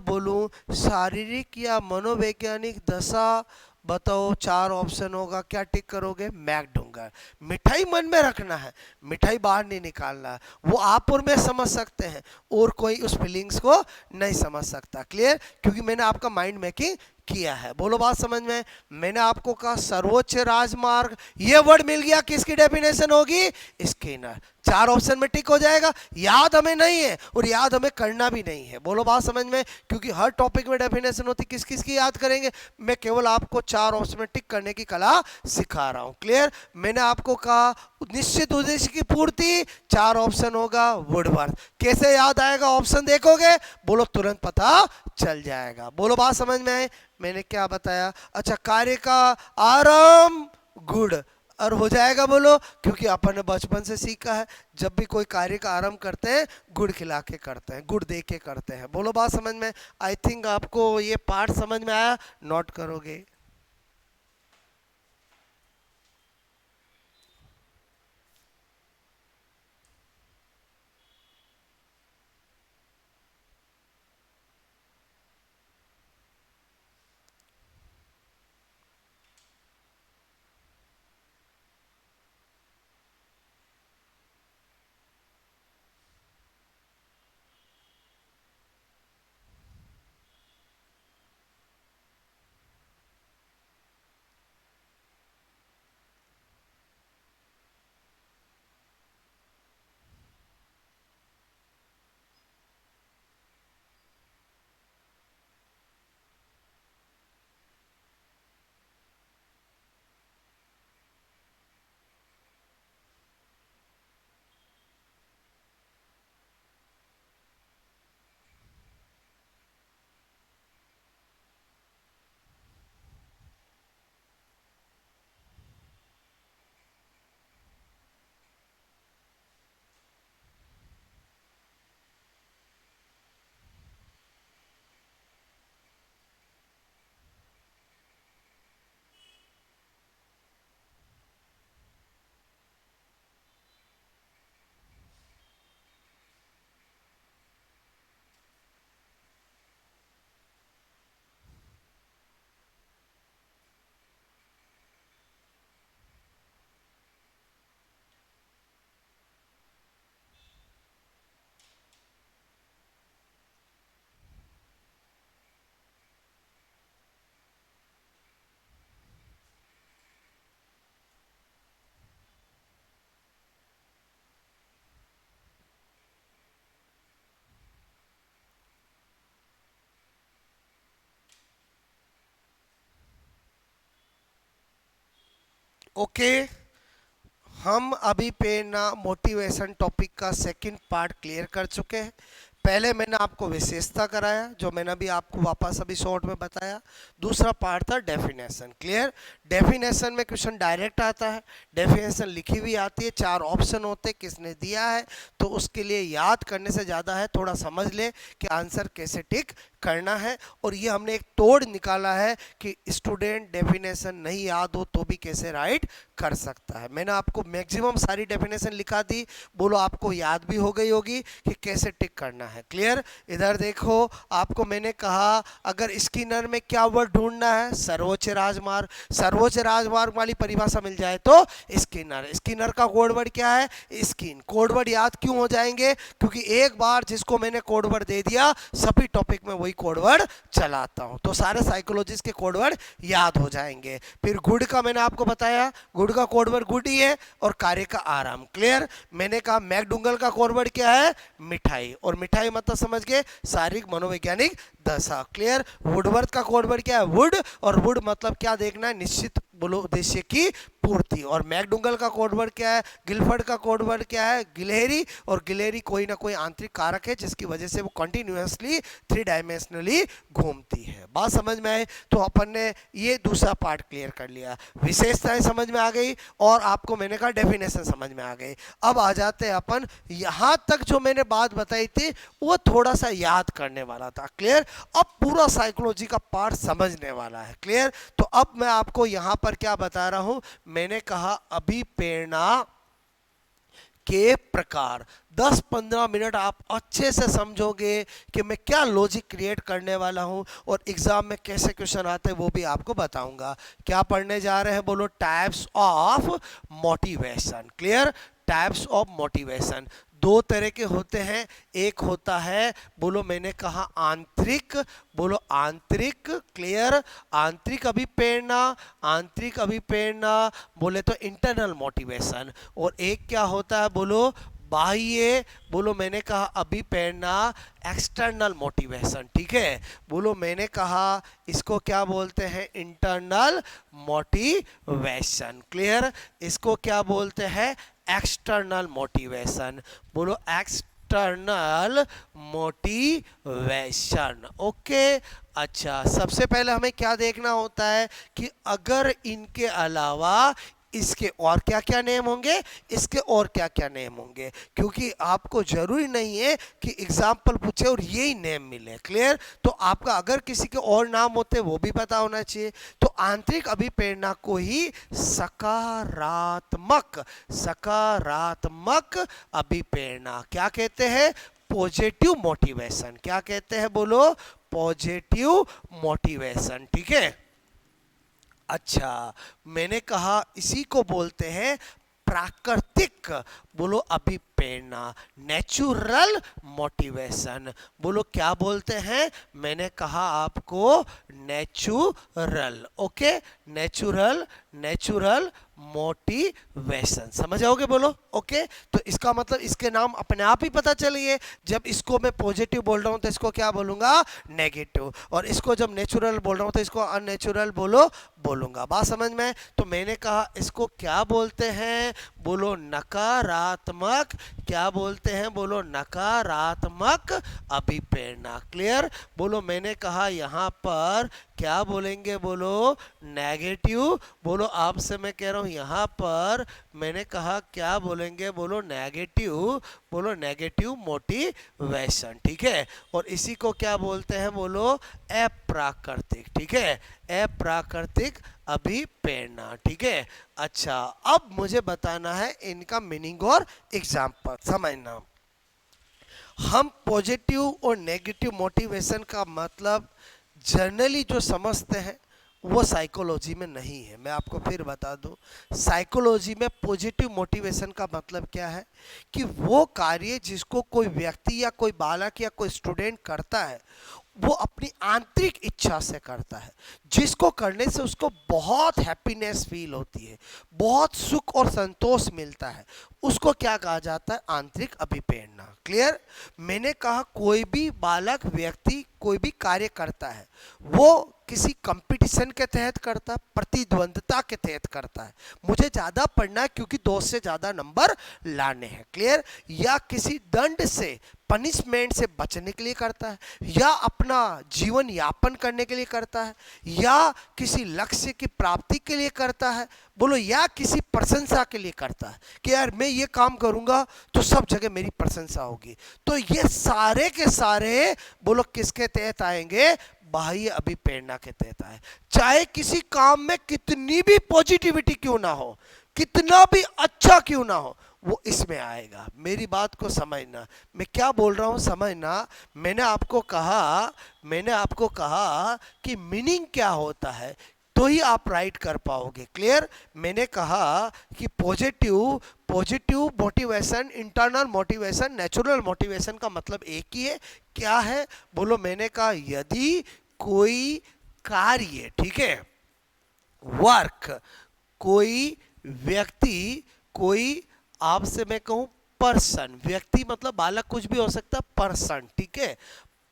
बोलूं शारीरिक या मनोवैज्ञानिक दशा बताओ, 4 ऑप्शन होगा, क्या टिक करोगे? मैकडोंगल। मिठाई मन में रखना है, मिठाई बाहर नहीं निकालना है। वो आप और मैं समझ सकते हैं और कोई उस फीलिंग्स को नहीं समझ सकता। क्लियर? क्योंकि मैंने आपका माइंड मेकिंग किया है। बोलो बात समझ में? मैंने आपको कहा सर्वोच्च राजमार्ग, ये वर्ड मिल गया, किसकी डेफिनेशन होगी? स्किनर। 4 ऑप्शन में टिक हो जाएगा। याद हमें नहीं है और याद हमें करना भी नहीं है। बोलो बात समझ में? क्योंकि हर टॉपिक में डेफिनेशन होती, किस किस की याद करेंगे? मैं केवल आपको 4 ऑप्शन में टिक करने की कला सिखा रहा हूं। क्लियर? मैंने आपको कहा निश्चित उद्देश्य की पूर्ति, 4 ऑप्शन होगा वुडवर्थ। कैसे याद आएगा? ऑप्शन देखोगे, बोलो तुरंत पता चल जाएगा। बोलो बात समझ में आए? मैंने क्या बताया? अच्छा, कार्य का आरंभ गुड और हो जाएगा। बोलो, क्योंकि अपन ने बचपन से सीखा है जब भी कोई कार्य का आरंभ करते हैं गुड़ खिला के करते हैं, गुड़ दे के करते हैं। बोलो बात समझ में? आई थिंक आपको ये पार्ट समझ में आया। नोट करोगे? ओके, हम अभी पे ना मोटिवेशन टॉपिक का सेकंड पार्ट क्लियर कर चुके हैं। पहले मैंने आपको विशेषता कराया, जो मैंने अभी आपको वापस अभी शॉर्ट में बताया। दूसरा पार्ट था डेफिनेशन। क्लियर? डेफिनेशन में क्वेश्चन डायरेक्ट आता है, डेफिनेशन लिखी हुई आती है, 4 ऑप्शन होते हैं, किसने दिया है। तो उसके लिए याद करने से ज़्यादा है थोड़ा समझ ले कि आंसर कैसे टिक करना है। और ये हमने एक तोड़ निकाला है कि स्टूडेंट डेफिनेशन नहीं याद हो तो भी कैसे राइट कर सकता है। मैंने आपको मैक्सिमम सारी डेफिनेशन लिखा दी। बोलो आपको याद भी हो गई होगी कि कैसे टिक करना है। क्लियर? इधर देखो, आपको मैंने कहा अगर स्किनर में क्या वर्ड ढूंढना है, सर्वोच्च राजमार्ग। सर्वोच्च राजमार्ग वाली परिभाषा मिल जाए तो स्किनर। स्किनर का कोड वर्ड क्या है? स्किन। कोड वर्ड याद क्यों हो जाएंगे? क्योंकि एक बार जिसको मैंने कोड वर्ड दे दिया सभी टॉपिक में वही कोड वर्ड चलाता हूं, तो सारे साइकोलॉजिस्ट के कोड वर्ड याद हो जाएंगे। फिर गुड का मैंने आपको बताया, गुड का कोड वर्ड गुड ही है और कार्य का आराम। क्लियर? मैंने कहा मैकडोंगल का कोड वर्ड क्या है? मिठाई। और मिठाई मतलब समझ गए, शारीरिक मनोवैज्ञानिक दशा। क्लियर? वुडवर्थ का कोड वर्ड क्या है? वुड। और वुड मतलब क्या देखना है? निश्चित बोलो उद्देश्य की पूर्ति। और मैकडोंगल का कोड वर्ड क्या है? गिलफर्ड का कोड वर्ड क्या है? गिलहरी। और गिलहरी कोई ना कोई आंतरिक कारक है जिसकी वजह से वो कंटिन्यूअसली 3 डायमेंशनली घूमती है। बात समझ में आए? तो अपन ने ये दूसरा पार्ट क्लियर कर लिया, विशेषताएं समझ में आ गई और आपको मैंने कहा डेफिनेशन समझ में आ गई। अब आ जाते हैं अपन, यहां तक जो मैंने बात बताई थी वो थोड़ा सा याद करने वाला था। क्लियर? अब पूरा साइकोलॉजी का पार्ट समझने वाला है। क्लियर? तो अब मैं आपको यहां पर क्या बता रहा हूं, मैंने कहा अभिप्रेरणा के प्रकार। 10-15 मिनट आप अच्छे से समझोगे कि मैं क्या लॉजिक क्रिएट करने वाला हूं और एग्जाम में कैसे क्वेश्चन आते हैं वो भी आपको बताऊंगा। क्या पढ़ने जा रहे हैं, बोलो? Types of motivation. Clear? Types of motivation दो तरह के होते हैं। एक होता है, बोलो मैंने कहा आंतरिक, बोलो आंतरिक। क्लियर? आंतरिक अभिप्रेरणा, आंतरिक अभिप्रेरणा बोले तो इंटरनल मोटिवेशन। और एक क्या होता है, बोलो बाह्य, बोलो मैंने कहा अभिप्रेरणा, एक्सटर्नल मोटिवेशन। ठीक है? बोलो मैंने कहा इसको क्या बोलते हैं, इंटरनल मोटिवेशन। क्लियर? इसको क्या बोलते हैं, एक्सटर्नल मोटिवेशन। बोलो एक्सटर्नल मोटिवेशन। ओके, अच्छा सबसे पहले हमें क्या देखना होता है कि अगर इनके अलावा इसके और क्या क्या नेम होंगे, इसके और क्या क्या नेम होंगे, क्योंकि आपको जरूरी नहीं है कि एग्जाम्पल पूछे और यही नेम मिले। क्लियर? तो आपका अगर किसी के और नाम होते वो भी पता होना चाहिए। तो आंतरिक अभिप्रेरणा को ही सकारात्मक, सकारात्मक अभिप्रेरणा क्या कहते हैं, पॉजिटिव मोटिवेशन। क्या कहते हैं, बोलो पॉजिटिव मोटिवेशन। ठीक है? अच्छा, मैंने कहा इसी को बोलते हैं प्राकृतिक, बोलो अभिप्रेरणा, नेचुरल मोटिवेशन। बोलो क्या बोलते हैं, मैंने कहा आपको natural. Okay, natural, natural motivation. समझ आओगे? बोलो ओके। तो इसका मतलब इसके नाम अपने आप ही पता चलिए। जब इसको मैं पॉजिटिव बोल रहा हूं तो इसको क्या बोलूंगा, नेगेटिव। और इसको जब नेचुरल बोल रहा हूं तो इसको अननेचुरल बोलूंगा। बात समझ में? तो मैंने कहा इसको क्या बोलते हैं, बोलो नकारात्मक। क्या बोलते हैं, बोलो नकारात्मक अभिप्रेरणा। क्लियर? बोलो मैंने कहा यहां पर क्या बोलेंगे, बोलो नेगेटिव। बोलो आपसे मैं कह रहा हूं यहां पर मैंने कहा क्या बोलेंगे, बोलो नेगेटिव, बोलो नेगेटिव मोटिवेशन। ठीक है? और इसी को क्या बोलते हैं, बोलो अप्राकृतिक। ठीक है? अप्राकृतिक अभिप्रेरणा। ठीक है? अच्छा, अब मुझे बताना है इनका मीनिंग और एग्जाम्पल समझना। हम पॉजिटिव और नेगेटिव मोटिवेशन का मतलब जनरली जो समझते हैं वो साइकोलॉजी में नहीं है। मैं आपको फिर बता दूं, साइकोलॉजी में पॉजिटिव मोटिवेशन का मतलब क्या है कि वो कार्य जिसको कोई व्यक्ति या कोई बालक या कोई स्टूडेंट करता है वो अपनी आंतरिक इच्छा से करता है, जिसको करने से उसको बहुत हैप्पीनेस फील होती है, बहुत सुख और संतोष मिलता है, उसको क्या कहा जाता है, आंतरिक अभिप्रेरणा। क्लियर? मैंने कहा कोई भी बालक व्यक्ति कोई भी कार्य करता है वो किसी कंपटीशन के तहत करता है, प्रतिद्वंद्विता के तहत करता है, मुझे ज़्यादा पढ़ना है क्योंकि 2 से ज़्यादा नंबर लाने हैं। क्लियर? या किसी दंड से, पनिशमेंट से बचने के लिए करता है, या अपना जीवन यापन करने के लिए करता है, या किसी लक्ष्य की प्राप्ति के लिए करता है, बोलो या किसी प्रशंसा के लिए करता है कि यार मैं ये काम करूंगा तो सब जगह मेरी प्रशंसा होगी। तो ये सारे के सारे बोलो किसके तहत आएंगे, बाह्य अभिप्रेरणा के तहत आए। चाहे किसी काम में कितनी भी पॉजिटिविटी क्यों ना हो, कितना भी अच्छा क्यों ना हो, वो इसमें आएगा। मेरी बात को समझना, मैं क्या बोल रहा हूं समझना। मैंने आपको कहा कि मीनिंग क्या होता है तो ही आप राइट कर पाओगे। क्लियर? मैंने कहा कि positive motivation, internal motivation, natural motivation का मतलब एक ही है। क्या है, बोलो मैंने कहा यदि कोई कार्य, ठीक है, वर्क, कोई व्यक्ति, कोई आपसे मैं कहूं पर्सन, व्यक्ति मतलब बालक कुछ भी हो सकता है, पर्सन। ठीक है?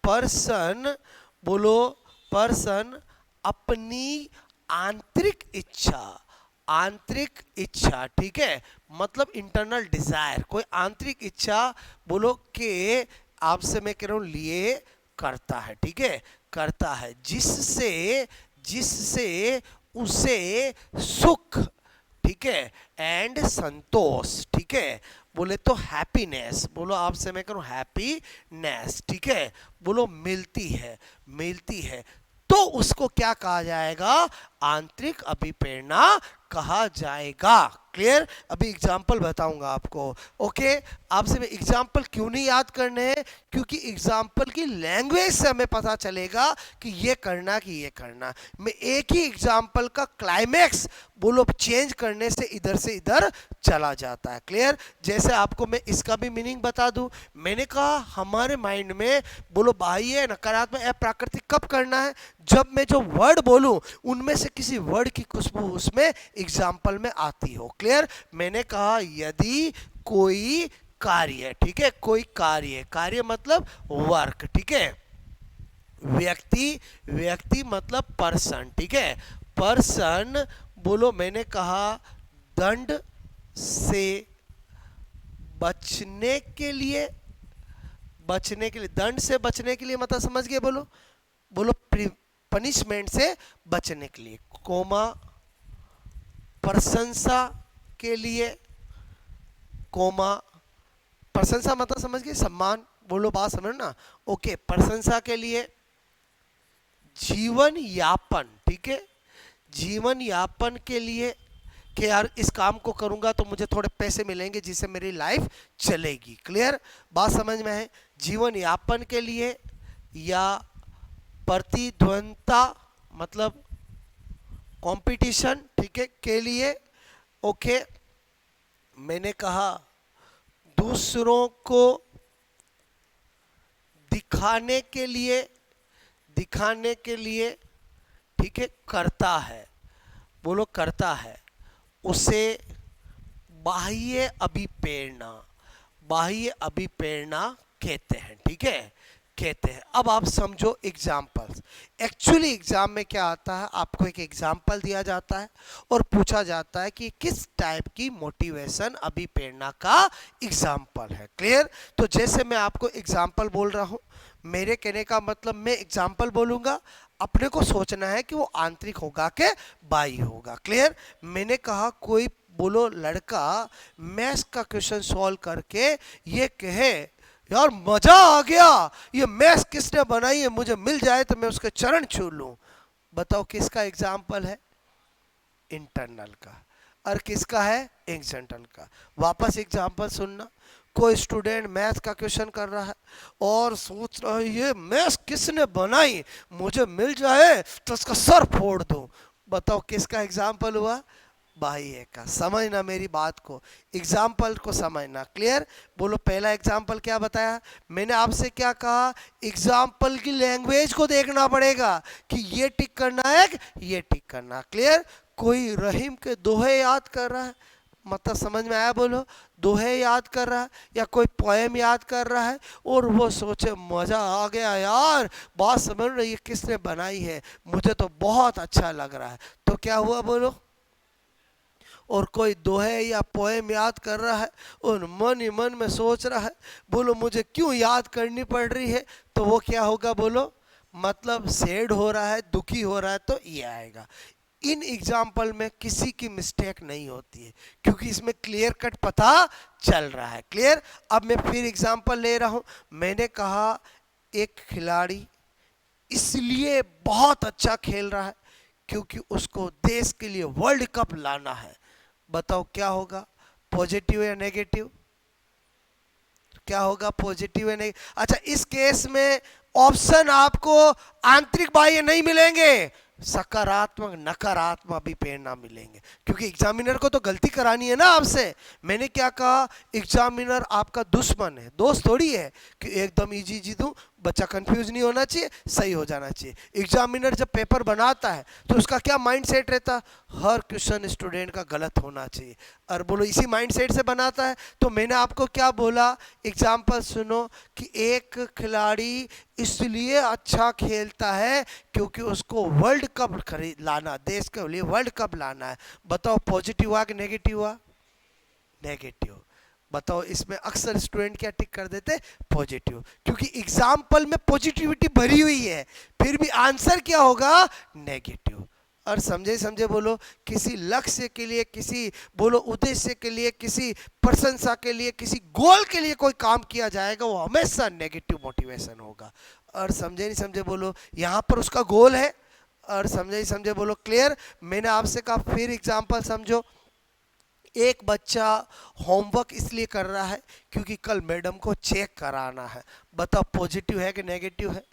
पर्सन, बोलो पर्सन अपनी आंतरिक इच्छा, आंतरिक इच्छा, ठीक है, मतलब इंटरनल डिजायर, कोई आंतरिक इच्छा बोलो के आपसे मैं कह रहा हूं लिए करता है। ठीक है? करता है, जिससे उसे सुख, ठीक ठीक है, एंड संतोष, ठीक है, बोले तो हैप्पीनेस, बोलो आपसे मैं करूं हैप्पीनेस, ठीक है, बोलो मिलती है, मिलती है, तो उसको क्या कहा जाएगा, आंतरिक अभिप्रेरणा कहा जाएगा। क्लियर? अभी एग्जाम्पल बताऊंगा आपको। ओके, आपसे मैं एग्जाम्पल क्यों नहीं याद करने हैं, क्योंकि एग्जाम्पल की लैंग्वेज से हमें पता चलेगा कि ये करना कि ये करना। मैं एक ही एग्जाम्पल का क्लाइमैक्स बोलो चेंज करने से इधर चला जाता है। क्लियर? जैसे आपको मैं इसका भी मीनिंग बता दूं, मैंने कहा हमारे माइंड में बोलो बाह्य नकारात्मक अप्राकृतिक कब करना है, जब मैं जो वर्ड बोलूं उनमें से किसी वर्ड की खुशबू उसमें एग्जाम्पल में आती हो। क्लियर? मैंने कहा यदि कोई कार्य, ठीक है, कोई कार्य, कार्य मतलब वर्क, ठीक है, व्यक्ति, व्यक्ति मतलब पर्सन, ठीक है, पर्सन, बोलो मैंने कहा दंड से बचने के लिए, बचने के लिए, दंड से बचने के लिए मतलब समझ गए, बोलो, बोलो पनिशमेंट से बचने के लिए, कोमा प्रशंसा के लिए, कोमा प्रशंसा मतलब समझ गए सम्मान, बोलो बात समझ ना, ओके, प्रशंसा के लिए, जीवन यापन, ठीक है, जीवन यापन के लिए कि यार इस काम को करूंगा तो मुझे थोड़े पैसे मिलेंगे जिससे मेरी लाइफ चलेगी। क्लियर? बात समझ में है? जीवन यापन के लिए, या प्रतिद्वंद्विता मतलब कंपटीशन, ठीक है, के लिए, ओके, मैंने कहा दूसरों को दिखाने के लिए, दिखाने के लिए, ठीक है, करता है, बोलो करता है, उसे बाह्य अभिप्रेरणा, बाह्य अभिप्रेरणा कहते हैं, ठीक है, कहते हैं। अब आप समझो एग्जाम्पल्स। एक्चुअली एग्जाम में क्या आता है, आपको एक एग्जाम्पल दिया जाता है और पूछा जाता है कि किस टाइप की मोटिवेशन अभिप्रेरणा का एग्जाम्पल है। क्लियर? तो जैसे मैं आपको एग्जाम्पल बोल रहा हूं, मेरे कहने का मतलब मैं एग्जाम्पल बोलूंगा, अपने को सोचना है कि वो आंतरिक होगा कि बाह्य होगा। क्लियर? मैंने कहा कोई बोलो लड़का मैथ्स का क्वेश्चन सॉल्व करके ये कहे यार मजा आ गया, ये मैथ्स किसने बनाई है, मुझे मिल जाए तो मैं उसके चरण छू लूं, बताओ किसका एग्जाम्पल है, इंटरनल का, और किसका है, एक्सटर्नल का। वापस एग्जाम्पल सुनना, कोई स्टूडेंट मैथ्स का क्वेश्चन कर रहा है और सोच रहा है ये मैथ्स किसने बनाई, मुझे मिल जाए तो उसका सर फोड़ दूं, बताओ किसका एग्जाम्पल हुआ, बाह्य का। समझना मेरी बात को, एग्जाम्पल को समझना। क्लियर? बोलो पहला एग्जाम्पल क्या बताया मैंने आपसे, क्या कहा, एग्जाम्पल की लैंग्वेज को देखना पड़ेगा कि ये टिक करना है ये टिक करना। क्लियर? कोई रहीम के दोहे याद कर रहा है, मतलब समझ में आया, बोलो, दोहे याद कर रहा है या कोई पोएम याद कर रहा है और वो सोचे मजा आ गया यार, बात समझ रही है किसने बनाई है, मुझे तो बहुत अच्छा लग रहा है, तो क्या हुआ बोलो, और कोई दोहे या पोएम याद कर रहा है और मन ही मन में सोच रहा है बोलो मुझे क्यों याद करनी पड़ रही है, तो वो क्या होगा बोलो, मतलब सैड हो रहा है, दुखी हो रहा है, तो ये आएगा। इन एग्जाम्पल में किसी की मिस्टेक नहीं होती है क्योंकि इसमें क्लियर कट पता चल रहा है। क्लियर? अब मैं फिर एग्जाम्पल ले रहा हूं, मैंने कहा एक खिलाड़ी इसलिए बहुत अच्छा खेल रहा है क्योंकि उसको देश के लिए वर्ल्ड कप लाना है, बताओ क्या होगा, पॉजिटिव या नेगेटिव, क्या होगा, पॉजिटिव या नेगेटिव। अच्छा, इस केस में ऑप्शन आपको आंतरिक बाह्य नहीं मिलेंगे, सकारात्मक नकारात्मक भी प्रेरणा मिलेंगे क्योंकि एग्जामिनर को तो गलती करानी है ना आपसे। मैंने क्या कहा, एग्जामिनर आपका दुश्मन है, दोस्त थोड़ी है कि एकदम इजी इजी दूं, बच्चा कंफ्यूज नहीं होना चाहिए, सही हो जाना चाहिए। एग्जामिनर जब पेपर बनाता है तो उसका क्या माइंडसेट रहता है, हर क्वेश्चन स्टूडेंट का गलत होना चाहिए, और बोलो इसी माइंडसेट से बनाता है। तो मैंने आपको क्या बोला, एग्जाम्पल सुनो कि एक खिलाड़ी इसलिए अच्छा खेलता है क्योंकि उसको वर्ल्ड कप खरीद लाना, देश के लिए वर्ल्ड कप लाना है, बताओ पॉजिटिव हुआ कि नेगेटिव हुआ, नेगेटिव। बताओ इसमें अक्सर स्टूडेंट क्या टिक कर देते, पॉजिटिव, क्योंकि एग्जाम्पल में पॉजिटिविटी भरी हुई है, फिर भी आंसर क्या होगा, नेगेटिव। और समझे समझे बोलो, किसी लक्ष्य के लिए, किसी बोलो उद्देश्य के लिए, किसी प्रशंसा के लिए, किसी गोल के लिए कोई काम किया जाएगा, वो हमेशा नेगेटिव मोटिवेशन होगा। और समझे नहीं समझे बोलो, यहाँ पर उसका गोल है। और समझे नहीं समझे बोलो, क्लियर। मैंने आपसे कहा फिर एग्जांपल समझो। एक बच्चा होमवर्क इसलिए कर रहा है क्योंकि कल मैडम को चेक कराना है। बताओ पॉजिटिव है कि नेगेटिव है?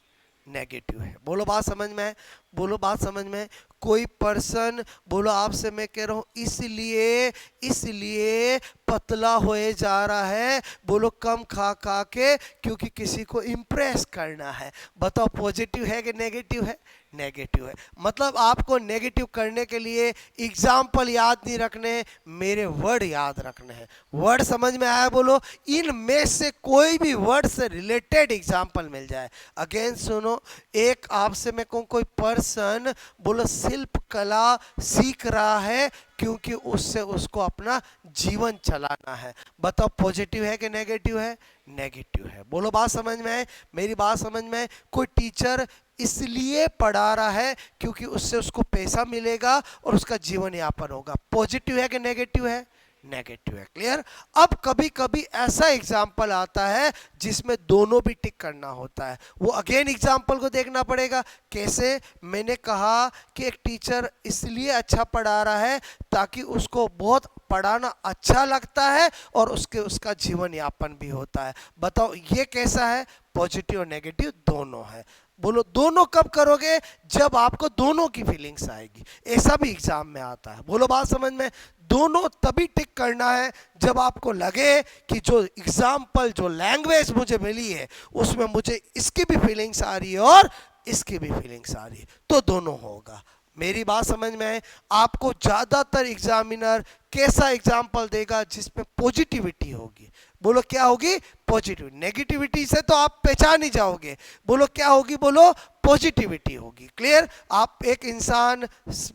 नेगेटिव है। बोलो बात समझ में है? बोलो बात समझ में है? कोई पर्सन बोलो आपसे मैं कह रहा हूं इसलिए इसलिए पतला होए जा रहा है, बोलो कम खा खा के, क्योंकि किसी को इम्प्रेस करना है। बताओ पॉजिटिव है कि नेगेटिव है? नेगेटिव है। मतलब आपको नेगेटिव करने के लिए एग्जाम्पल याद नहीं रखने, मेरे वर्ड याद रखने हैं। वर्ड समझ में आया? बोलो इनमें से कोई भी वर्ड से रिलेटेड एग्जाम्पल मिल जाए। अगेन सुनो, एक आपसे मैं कहूँ कोई पर्सन बोलो शिल्प कला सीख रहा है क्योंकि उससे उसको अपना जीवन चलाना है। बताओ पॉजिटिव है कि नेगेटिव है? नेगेटिव है। बोलो बात समझ में है? मेरी बात समझ में है? कोई टीचर इसलिए पढ़ा रहा है क्योंकि उससे उसको पैसा मिलेगा और उसका जीवन यापन होगा। पॉजिटिव है कि नेगेटिव है? नेगेटिव है। क्लियर। अब कभी कभी ऐसा एग्जाम्पल आता है जिसमें दोनों भी टिक करना होता है। वो अगेन एग्जाम्पल को देखना पड़ेगा। कैसे? मैंने कहा कि एक टीचर इसलिए अच्छा पढ़ा रहा है ताकि उसको बहुत पढ़ाना अच्छा लगता है और उसका जीवन यापन भी होता है। बताओ ये कैसा है? पॉजिटिव और नेगेटिव दोनों है। बोलो दोनों कब करोगे? जब आपको दोनों की फीलिंग्स आएगी। ऐसा भी एग्जाम में आता है। बोलो बात समझ में? दोनों तभी टिक करना है जब आपको लगे कि जो एग्जाम्पल, जो लैंग्वेज मुझे मिली है उसमें मुझे इसकी भी फीलिंग्स आ रही है और इसकी भी फीलिंग्स आ रही है, तो दोनों होगा। मेरी बात समझ में है? आपको ज्यादातर एग्जामिनर कैसा एग्जाम्पल देगा जिसमें पॉजिटिविटी होगी? बोलो क्या होगी? पॉजिटिव। नेगेटिविटी से तो आप पहचान ही जाओगे। बोलो क्या होगी? बोलो पॉजिटिविटी होगी। क्लियर। आप एक इंसान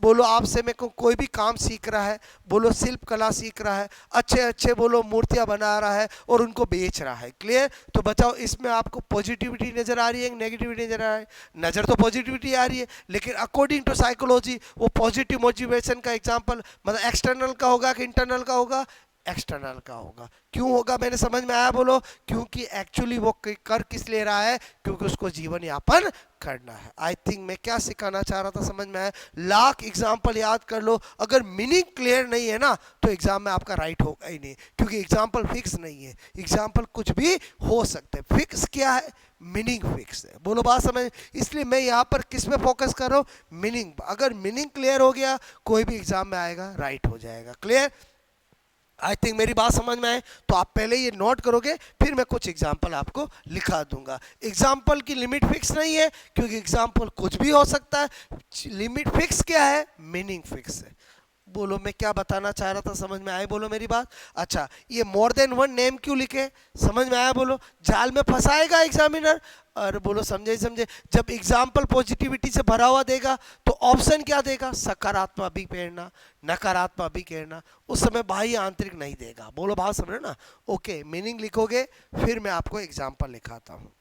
बोलो आपसे में कोई भी काम सीख रहा है, बोलो शिल्प कला सीख रहा है, अच्छे अच्छे बोलो मूर्तियां बना रहा है और उनको बेच रहा है। क्लियर। तो बताओ इसमें आपको पॉजिटिविटी नजर आ रही है, नेगेटिविटी नजर आ रही है? नजर तो पॉजिटिविटी आ रही है, लेकिन अकॉर्डिंग टू साइकोलॉजी वो पॉजिटिव मोटिवेशन का एग्जाम्पल मतलब एक्सटर्नल का होगा कि इंटरनल का होगा? एक्सटर्नल का होगा। क्यों होगा? मैंने समझ में आया? बोलो क्योंकि एक्चुअली वो कर किस ले रहा है? क्योंकि उसको जीवन यापन करना है। आई थिंक मैं क्या सिखाना चाह रहा था समझ में आया? लाख एग्जाम्पल याद कर लो, अगर मीनिंग क्लियर नहीं है ना तो एग्जाम में आपका राइट होगा ही नहीं, क्योंकि एग्जाम्पल फिक्स नहीं है। एग्जाम्पल कुछ भी हो सकते हैं। फिक्स क्या है? मीनिंग फिक्स है। बोलो बात समझ? इसलिए मैं यहाँ पर किस पे फोकस कर रहा हूँ? मीनिंग। अगर मीनिंग क्लियर हो गया कोई भी एग्जाम में आएगा राइट हो जाएगा। क्लियर। आई थिंक मेरी बात समझ में आए तो आप पहले ये नोट करोगे, फिर मैं कुछ एग्जाम्पल आपको लिखा दूंगा। एग्जाम्पल की लिमिट फिक्स नहीं है क्योंकि एग्जाम्पल कुछ भी हो सकता है। लिमिट फिक्स क्या है? मीनिंग फिक्स है। बोलो मैं क्या बताना चाह रहा था समझ में आए? बोलो मेरी बात। अच्छा ये मोर देन वन नेम क्यों लिखे? समझ में आया? बोलो जाल में फंसाएगा एग्जामिनर। और बोलो समझे समझे? जब एग्जाम्पल पॉजिटिविटी से भरा हुआ देगा तो ऑप्शन क्या देगा? सकारात्मक भी प्रेरणा, नकारात्मक भी प्रेरणा। उस समय बाह्य आंतरिक नहीं देगा। बोलो बात समझ ना? ओके मीनिंग लिखोगे फिर मैं आपको एग्जाम्पल लिखाता हूँ।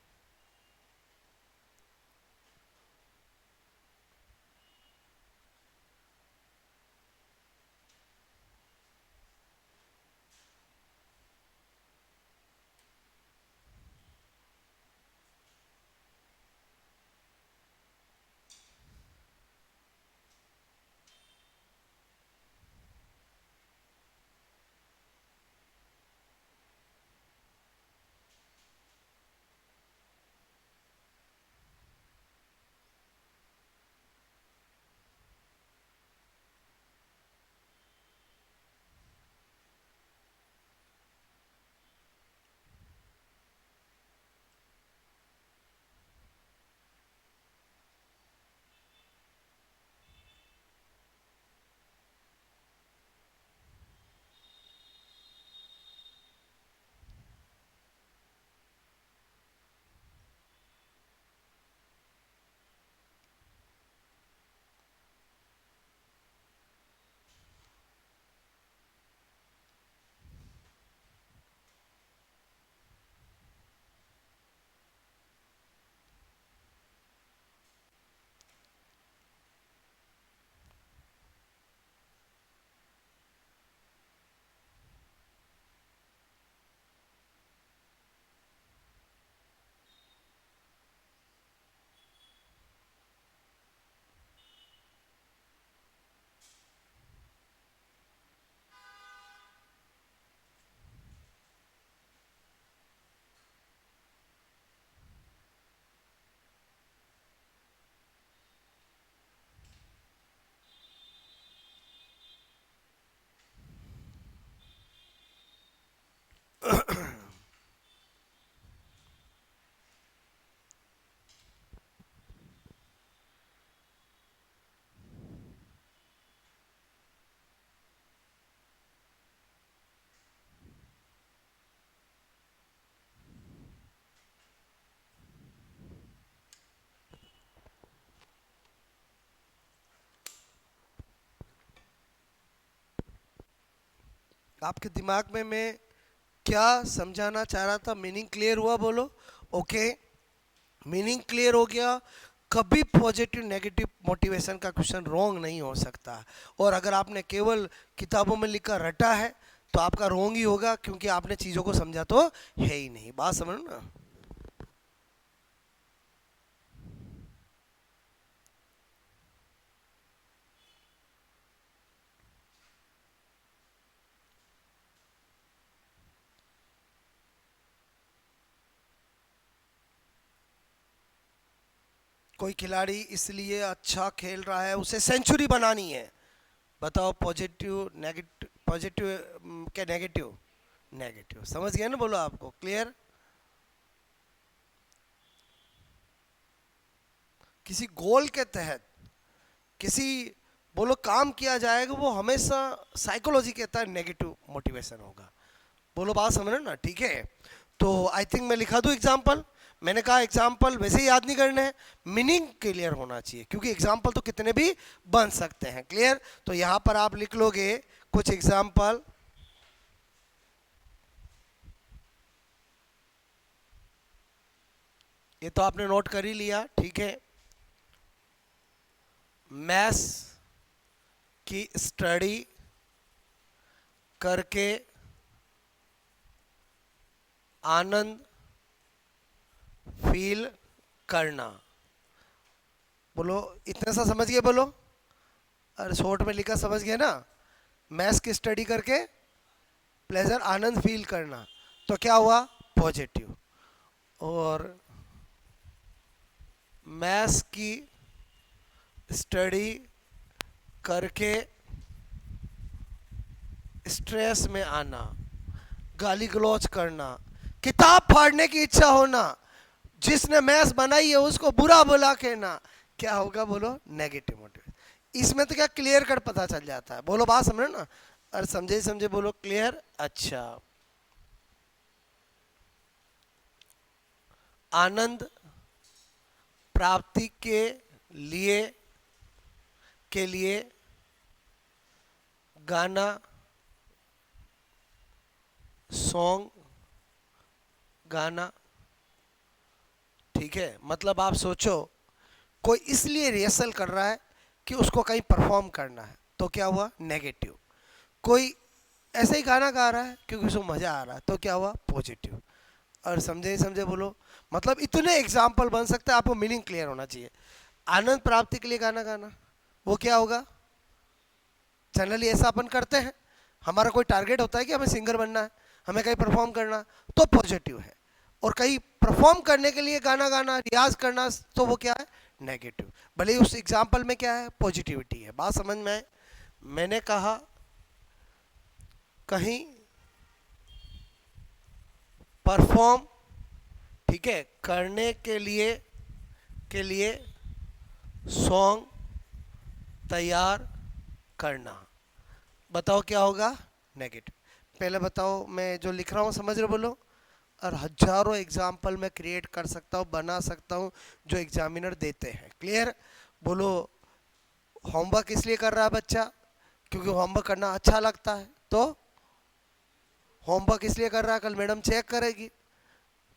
आपके दिमाग में मैं क्या समझाना चाह रहा था, मीनिंग क्लियर हुआ? बोलो ओके। मीनिंग क्लियर हो गया। कभी पॉजिटिव नेगेटिव मोटिवेशन का क्वेश्चन रॉन्ग नहीं हो सकता। और अगर आपने केवल किताबों में लिखा रटा है तो आपका रॉन्ग ही होगा, क्योंकि आपने चीज़ों को समझा तो है ही नहीं। बात समझ ना? कोई खिलाड़ी इसलिए अच्छा खेल रहा है, उसे सेंचुरी बनानी है। बताओ पॉजिटिव नेगेटिव, पॉजिटिव क्या नेगेटिव? नेगेटिव। समझ गया ना? बोलो आपको क्लियर? किसी गोल के तहत किसी बोलो काम किया जाएगा, वो हमेशा साइकोलॉजी कहता है नेगेटिव मोटिवेशन होगा। बोलो बात समझ रहे हो ना? ठीक है। तो आई थिंक मैं लिखा दूं एग्जाम्पल। मैंने कहा एग्जाम्पल वैसे ही याद नहीं करने हैं, मीनिंग क्लियर होना चाहिए, क्योंकि एग्जाम्पल तो कितने भी बन सकते हैं। क्लियर? तो यहाँ पर आप लिख लोगे कुछ एग्जाम्पल। ये तो आपने नोट कर ही लिया, ठीक है। मैथ्स की स्टडी करके आनंद फील करना। बोलो इतने सा समझ गए? बोलो। अरे शॉर्ट में लिखा समझ गए ना? मैथ्स की स्टडी करके प्लेजर आनंद फील करना, तो क्या हुआ? पॉजिटिव। और मैथ्स की स्टडी करके स्ट्रेस में आना, गाली गलौज करना, किताब फाड़ने की इच्छा होना, जिसने मैथ्स बनाई है उसको बुरा बुला कहना, क्या होगा? बोलो नेगेटिव मोटिव। इसमें तो क्या क्लियर कट पता चल जाता है। बोलो बात समझो ना? और समझे समझे बोलो क्लियर? अच्छा। आनंद प्राप्ति लिए के लिए गाना, सॉन्ग गाना। ठीक है। मतलब आप सोचो कोई इसलिए रिहर्सल कर रहा है कि उसको कहीं परफॉर्म करना है, तो क्या हुआ? नेगेटिव। कोई ऐसे ही गाना गा रहा है क्योंकि उसको मज़ा आ रहा है, तो क्या हुआ? पॉजिटिव। और समझे समझे बोलो। मतलब इतने एग्जाम्पल बन सकते हैं, आपको मीनिंग क्लियर होना चाहिए। आनंद प्राप्ति के लिए गाना गाना, वो क्या होगा? जनरली ऐसा अपन करते हैं, हमारा कोई टारगेट होता है कि हमें सिंगर बनना है, हमें कहीं परफॉर्म करना, तो पॉजिटिव है। और कहीं परफॉर्म करने के लिए गाना गाना, रियाज करना, तो वो क्या है? नेगेटिव। भले ही उस एग्जाम्पल में क्या है? पॉजिटिविटी है। बात समझ में आए? मैंने कहा कहीं परफॉर्म, ठीक है, करने के लिए सॉन्ग तैयार करना। बताओ क्या होगा? नेगेटिव। पहले बताओ, मैं जो लिख रहा हूँ समझ रहे? बोलो। और हजारों एग्जाम्पल मैं क्रिएट कर सकता हूँ, बना सकता हूँ, जो एग्जामिनर देते हैं। क्लियर? बोलो होमवर्क इसलिए कर रहा है बच्चा क्योंकि होमवर्क करना अच्छा लगता है, तो होमवर्क इसलिए कर रहा है कल मैडम चेक करेगी,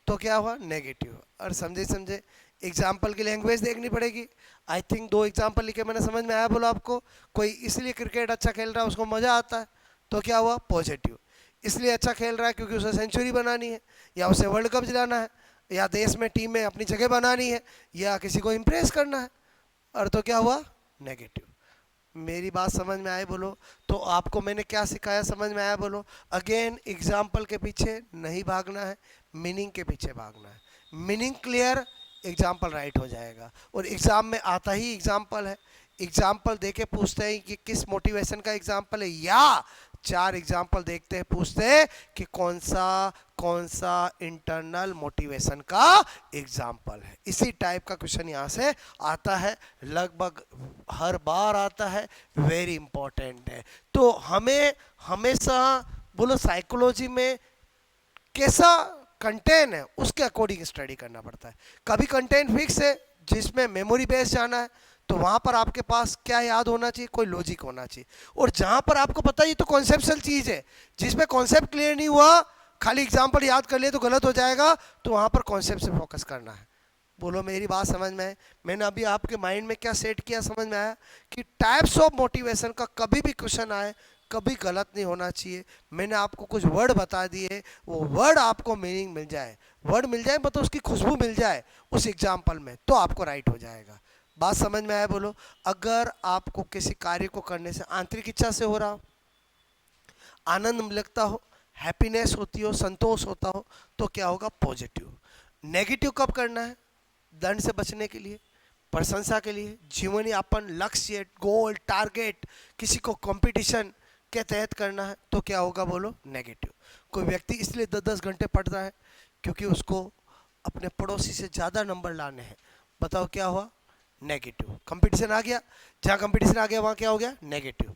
तो क्या हुआ? नेगेटिव। और समझे समझे? एग्जाम्पल की लैंग्वेज देखनी पड़ेगी। आई थिंक 2 एग्जाम्पल लिखे मैंने, समझ में आया? बोलो आपको। कोई इसलिए क्रिकेट अच्छा खेल रहा है, उसको मज़ा आता है, तो क्या हुआ? पॉजिटिव। इसलिए अच्छा खेल रहा है क्योंकि उसे सेंचुरी बनानी है, या उसे वर्ल्ड कप दिलाना है, या देश में टीम में अपनी जगह बनानी है, या किसी को इम्प्रेस करना है, और तो क्या हुआ? नेगेटिव। मेरी बात समझ में आए? बोलो। तो आपको मैंने क्या सिखाया? समझ में आया? बोलो। अगेन एग्जाम्पल के पीछे नहीं भागना है, मीनिंग के पीछे भागना है। मीनिंग क्लियर, एग्जाम्पल राइट हो जाएगा। और एग्जाम में आता ही एग्जाम्पल है। एग्जाम्पल देके पूछते हैं कि किस मोटिवेशन का एग्जाम्पल है, या 4 एग्जाम्पल देखते हैं, पूछते हैं कि कौन सा इंटरनल मोटिवेशन का एग्जाम्पल है। इसी टाइप का क्वेश्चन यहाँ से आता है, लगभग हर बार आता है, वेरी इंपॉर्टेंट है। तो हमें हमेशा बोलो साइकोलॉजी में कैसा कंटेंट है उसके अकॉर्डिंग स्टडी करना पड़ता है। कभी कंटेंट फिक्स है जिसमें मेमोरी बेस जाना है, तो वहां पर आपके पास क्या याद होना चाहिए, कोई लॉजिक होना चाहिए। और जहां पर आपको पता है ये तो कॉन्सेप्चुअल चीज है, जिसमें कॉन्सेप्ट क्लियर नहीं हुआ, खाली एग्जाम्पल याद कर लिए तो गलत हो जाएगा, तो वहां पर कॉन्सेप्ट से फोकस करना है। बोलो मेरी बात समझ में है? मैंने अभी आपके माइंड में क्या सेट किया, समझ में आया कि टाइप्स ऑफ मोटिवेशन का कभी भी क्वेश्चन आए कभी गलत नहीं होना चाहिए। मैंने आपको कुछ वर्ड बता दिए, वो वर्ड आपको मीनिंग मिल जाए, वर्ड मिल जाए मतलब उसकी खुशबू मिल जाए उस एग्जाम्पल में, तो आपको राइट हो जाएगा। बात समझ में आया? बोलो। अगर आपको किसी कार्य को करने से आंतरिक इच्छा से हो रहा हो, आनंद लगता हो, हैप्पीनेस होती हो, संतोष होता हो, तो क्या होगा, पॉजिटिव। नेगेटिव कब करना है, दंड से बचने के लिए, प्रशंसा के लिए, जीवन यापन, लक्ष्य, गोल, टारगेट, किसी को कंपटीशन के तहत करना है, तो क्या होगा, बोलो, नेगेटिव। कोई व्यक्ति इसलिए 10-10 घंटे पढ़ता है क्योंकि उसको अपने पड़ोसी से ज़्यादा नंबर लाने हैं, बताओ क्या हुआ, नेगेटिव। कंपटीशन आ गया, जहाँ कंपटीशन आ गया वहाँ क्या हो गया, नेगेटिव।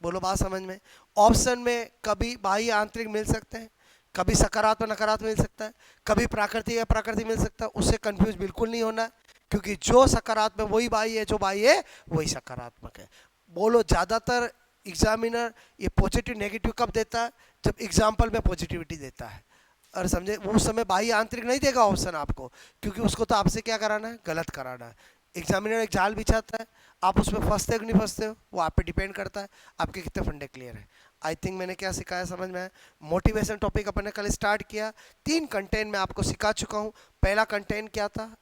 बोलो बात समझ में? ऑप्शन में कभी बाह्य आंतरिक मिल सकते हैं, कभी सकारात्मक नकारात्मक मिल सकता है, कभी प्राकृतिक या प्राकृतिक मिल सकता है, उससे कंफ्यूज बिल्कुल नहीं होना, क्योंकि जो सकारात्मक वही बाह्य है, जो बाह्य है वही सकारात्मक है। बोलो ज़्यादातर एग्जामिनर ये पॉजिटिव नेगेटिव कब देता है, जब एग्जाम्पल में पॉजिटिविटी देता है, और समझे, वो उस समय बाह्य आंतरिक नहीं देगा ऑप्शन आपको, क्योंकि उसको तो आपसे क्या कराना है, गलत कराना है। एग्जामिनर एक जाल बिछाता है, आप उसमें फंसते हो कि नहीं फंसते हो, वो आप पे डिपेंड करता है आपके कितने फंडे क्लियर है। आई थिंक मैंने क्या सिखाया समझ में आया? मोटिवेशन टॉपिक अपन ने कल स्टार्ट किया, 3 कंटेंट मैं आपको सिखा चुका हूँ। पहला कंटेंट क्या था,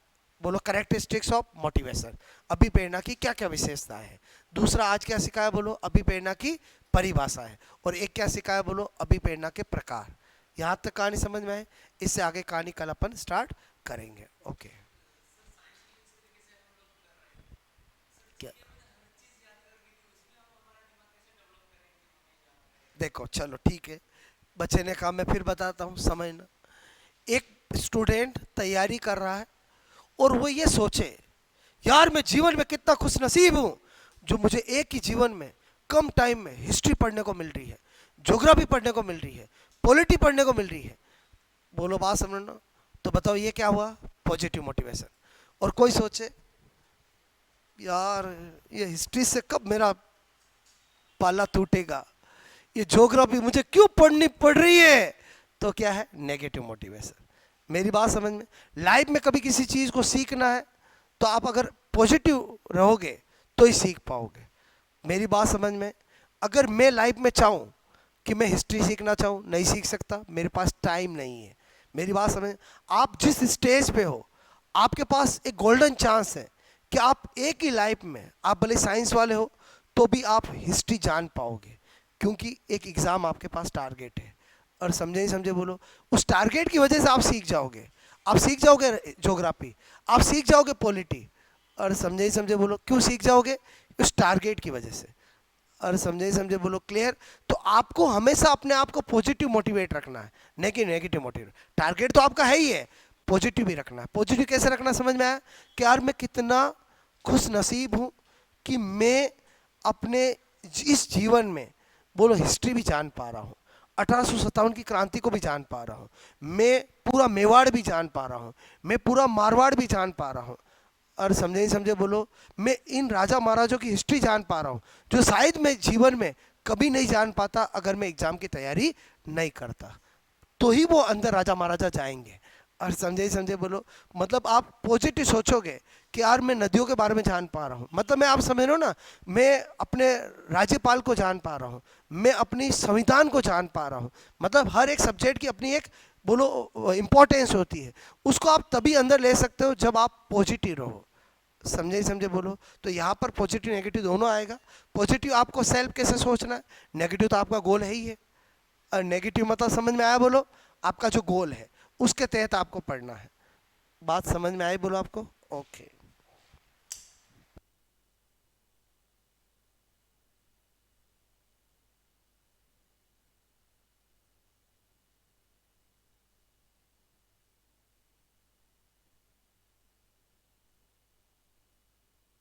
बोलो, कैरेक्टरिस्टिक्स ऑफ मोटिवेशन, अभिप्रेरणा की क्या क्या विशेषताएं है। दूसरा आज क्या सिखाया, बोलो, अभिप्रेरणा की परिभाषा है। और एक क्या सिखाया, बोलो, अभिप्रेरणा के प्रकार। यहाँ तक कहानी समझ में आए? इससे आगे कहानी कल अपन स्टार्ट करेंगे। ओके, क्या देखो, चलो ठीक है, बच्चे ने कहा मैं फिर बताता हूँ, समझना। एक स्टूडेंट तैयारी कर रहा है और वो ये सोचे, यार मैं जीवन में कितना खुश नसीब हूँ जो मुझे एक ही जीवन में कम टाइम में हिस्ट्री पढ़ने को मिल रही है, ज्योग्राफी पढ़ने को मिल रही है, पॉलिटी पढ़ने को मिल रही है। बोलो बात समझना। तो बताओ ये क्या हुआ, पॉजिटिव मोटिवेशन। और कोई सोचे, यार ये हिस्ट्री से कब मेरा पाला टूटेगा, ये ज्योग्राफी मुझे क्यों पढ़नी पड़ रही है, तो क्या है, नेगेटिव मोटिवेशन। मेरी बात समझ में? लाइफ में कभी किसी चीज़ को सीखना है तो आप अगर पॉजिटिव रहोगे तो ही सीख पाओगे। मेरी बात समझ में? अगर मैं लाइफ में चाहूँ कि मैं हिस्ट्री सीखना चाहूँ, नहीं सीख सकता, मेरे पास टाइम नहीं है। मेरी बात समझ? आप जिस स्टेज पे हो, आपके पास एक गोल्डन चांस है कि आप एक ही लाइफ में, आप भले साइंस वाले हो तो भी आप हिस्ट्री जान पाओगे, क्योंकि एक एग्ज़ाम आपके पास टारगेट है। और समझे नहीं समझे, बोलो। उस टारगेट की वजह से आप सीख जाओगे, आप सीख जाओगे ज्योग्राफी, आप सीख जाओगे पॉलिटी। और समझे नहीं समझे, बोलो। क्यों सीख जाओगे, उस टारगेट की वजह से। और समझे नहीं समझे, बोलो, क्लियर? तो आपको हमेशा अपने आप को पॉजिटिव मोटिवेट रखना है, नहीं कि नेगेटिव मोटिवेट। टारगेट तो आपका है ही है, पॉजिटिव भी रखना है। पॉजिटिव कैसे रखना, समझ में आया? कि यार मैं कितना खुश नसीब हूँ कि मैं अपने इस जीवन में, बोलो, हिस्ट्री भी जान पा रहा हूँ, 1857 की क्रांति को भी जान पा रहा हूँ, मैं पूरा मेवाड़ भी जान पा रहा हूँ, मैं पूरा मारवाड़ भी जान पा रहा हूँ। और समझे नहीं समझे, बोलो। मैं इन राजा महाराजों की हिस्ट्री जान पा रहा हूँ जो शायद मैं जीवन में कभी नहीं जान पाता अगर मैं एग्जाम की तैयारी नहीं करता, तो ही वो अंदर राजा महाराजा जाएंगे। और समझे समझे, बोलो। मतलब आप पॉजिटिव सोचोगे कि यार मैं नदियों के बारे में जान पा रहा हूँ, मतलब मैं, आप समझ रहे हो ना, मैं अपने राज्यपाल को जान पा रहा हूँ, मैं अपनी संविधान को जान पा रहा हूँ। मतलब हर एक सब्जेक्ट की अपनी एक, बोलो, इम्पोर्टेंस होती है, उसको आप तभी अंदर ले सकते हो जब आप पॉजिटिव रहो। समझे समझे, बोलो। तो यहाँ पर पॉजिटिव नेगेटिव दोनों आएगा। पॉजिटिव आपको सेल्फ कैसे सोचना है, नेगेटिव तो आपका गोल है ही है। और नेगेटिव मतलब समझ में आया, बोलो, आपका जो गोल है उसके तहत आपको पढ़ना है। बात समझ में आई, बोलो आपको? ओके।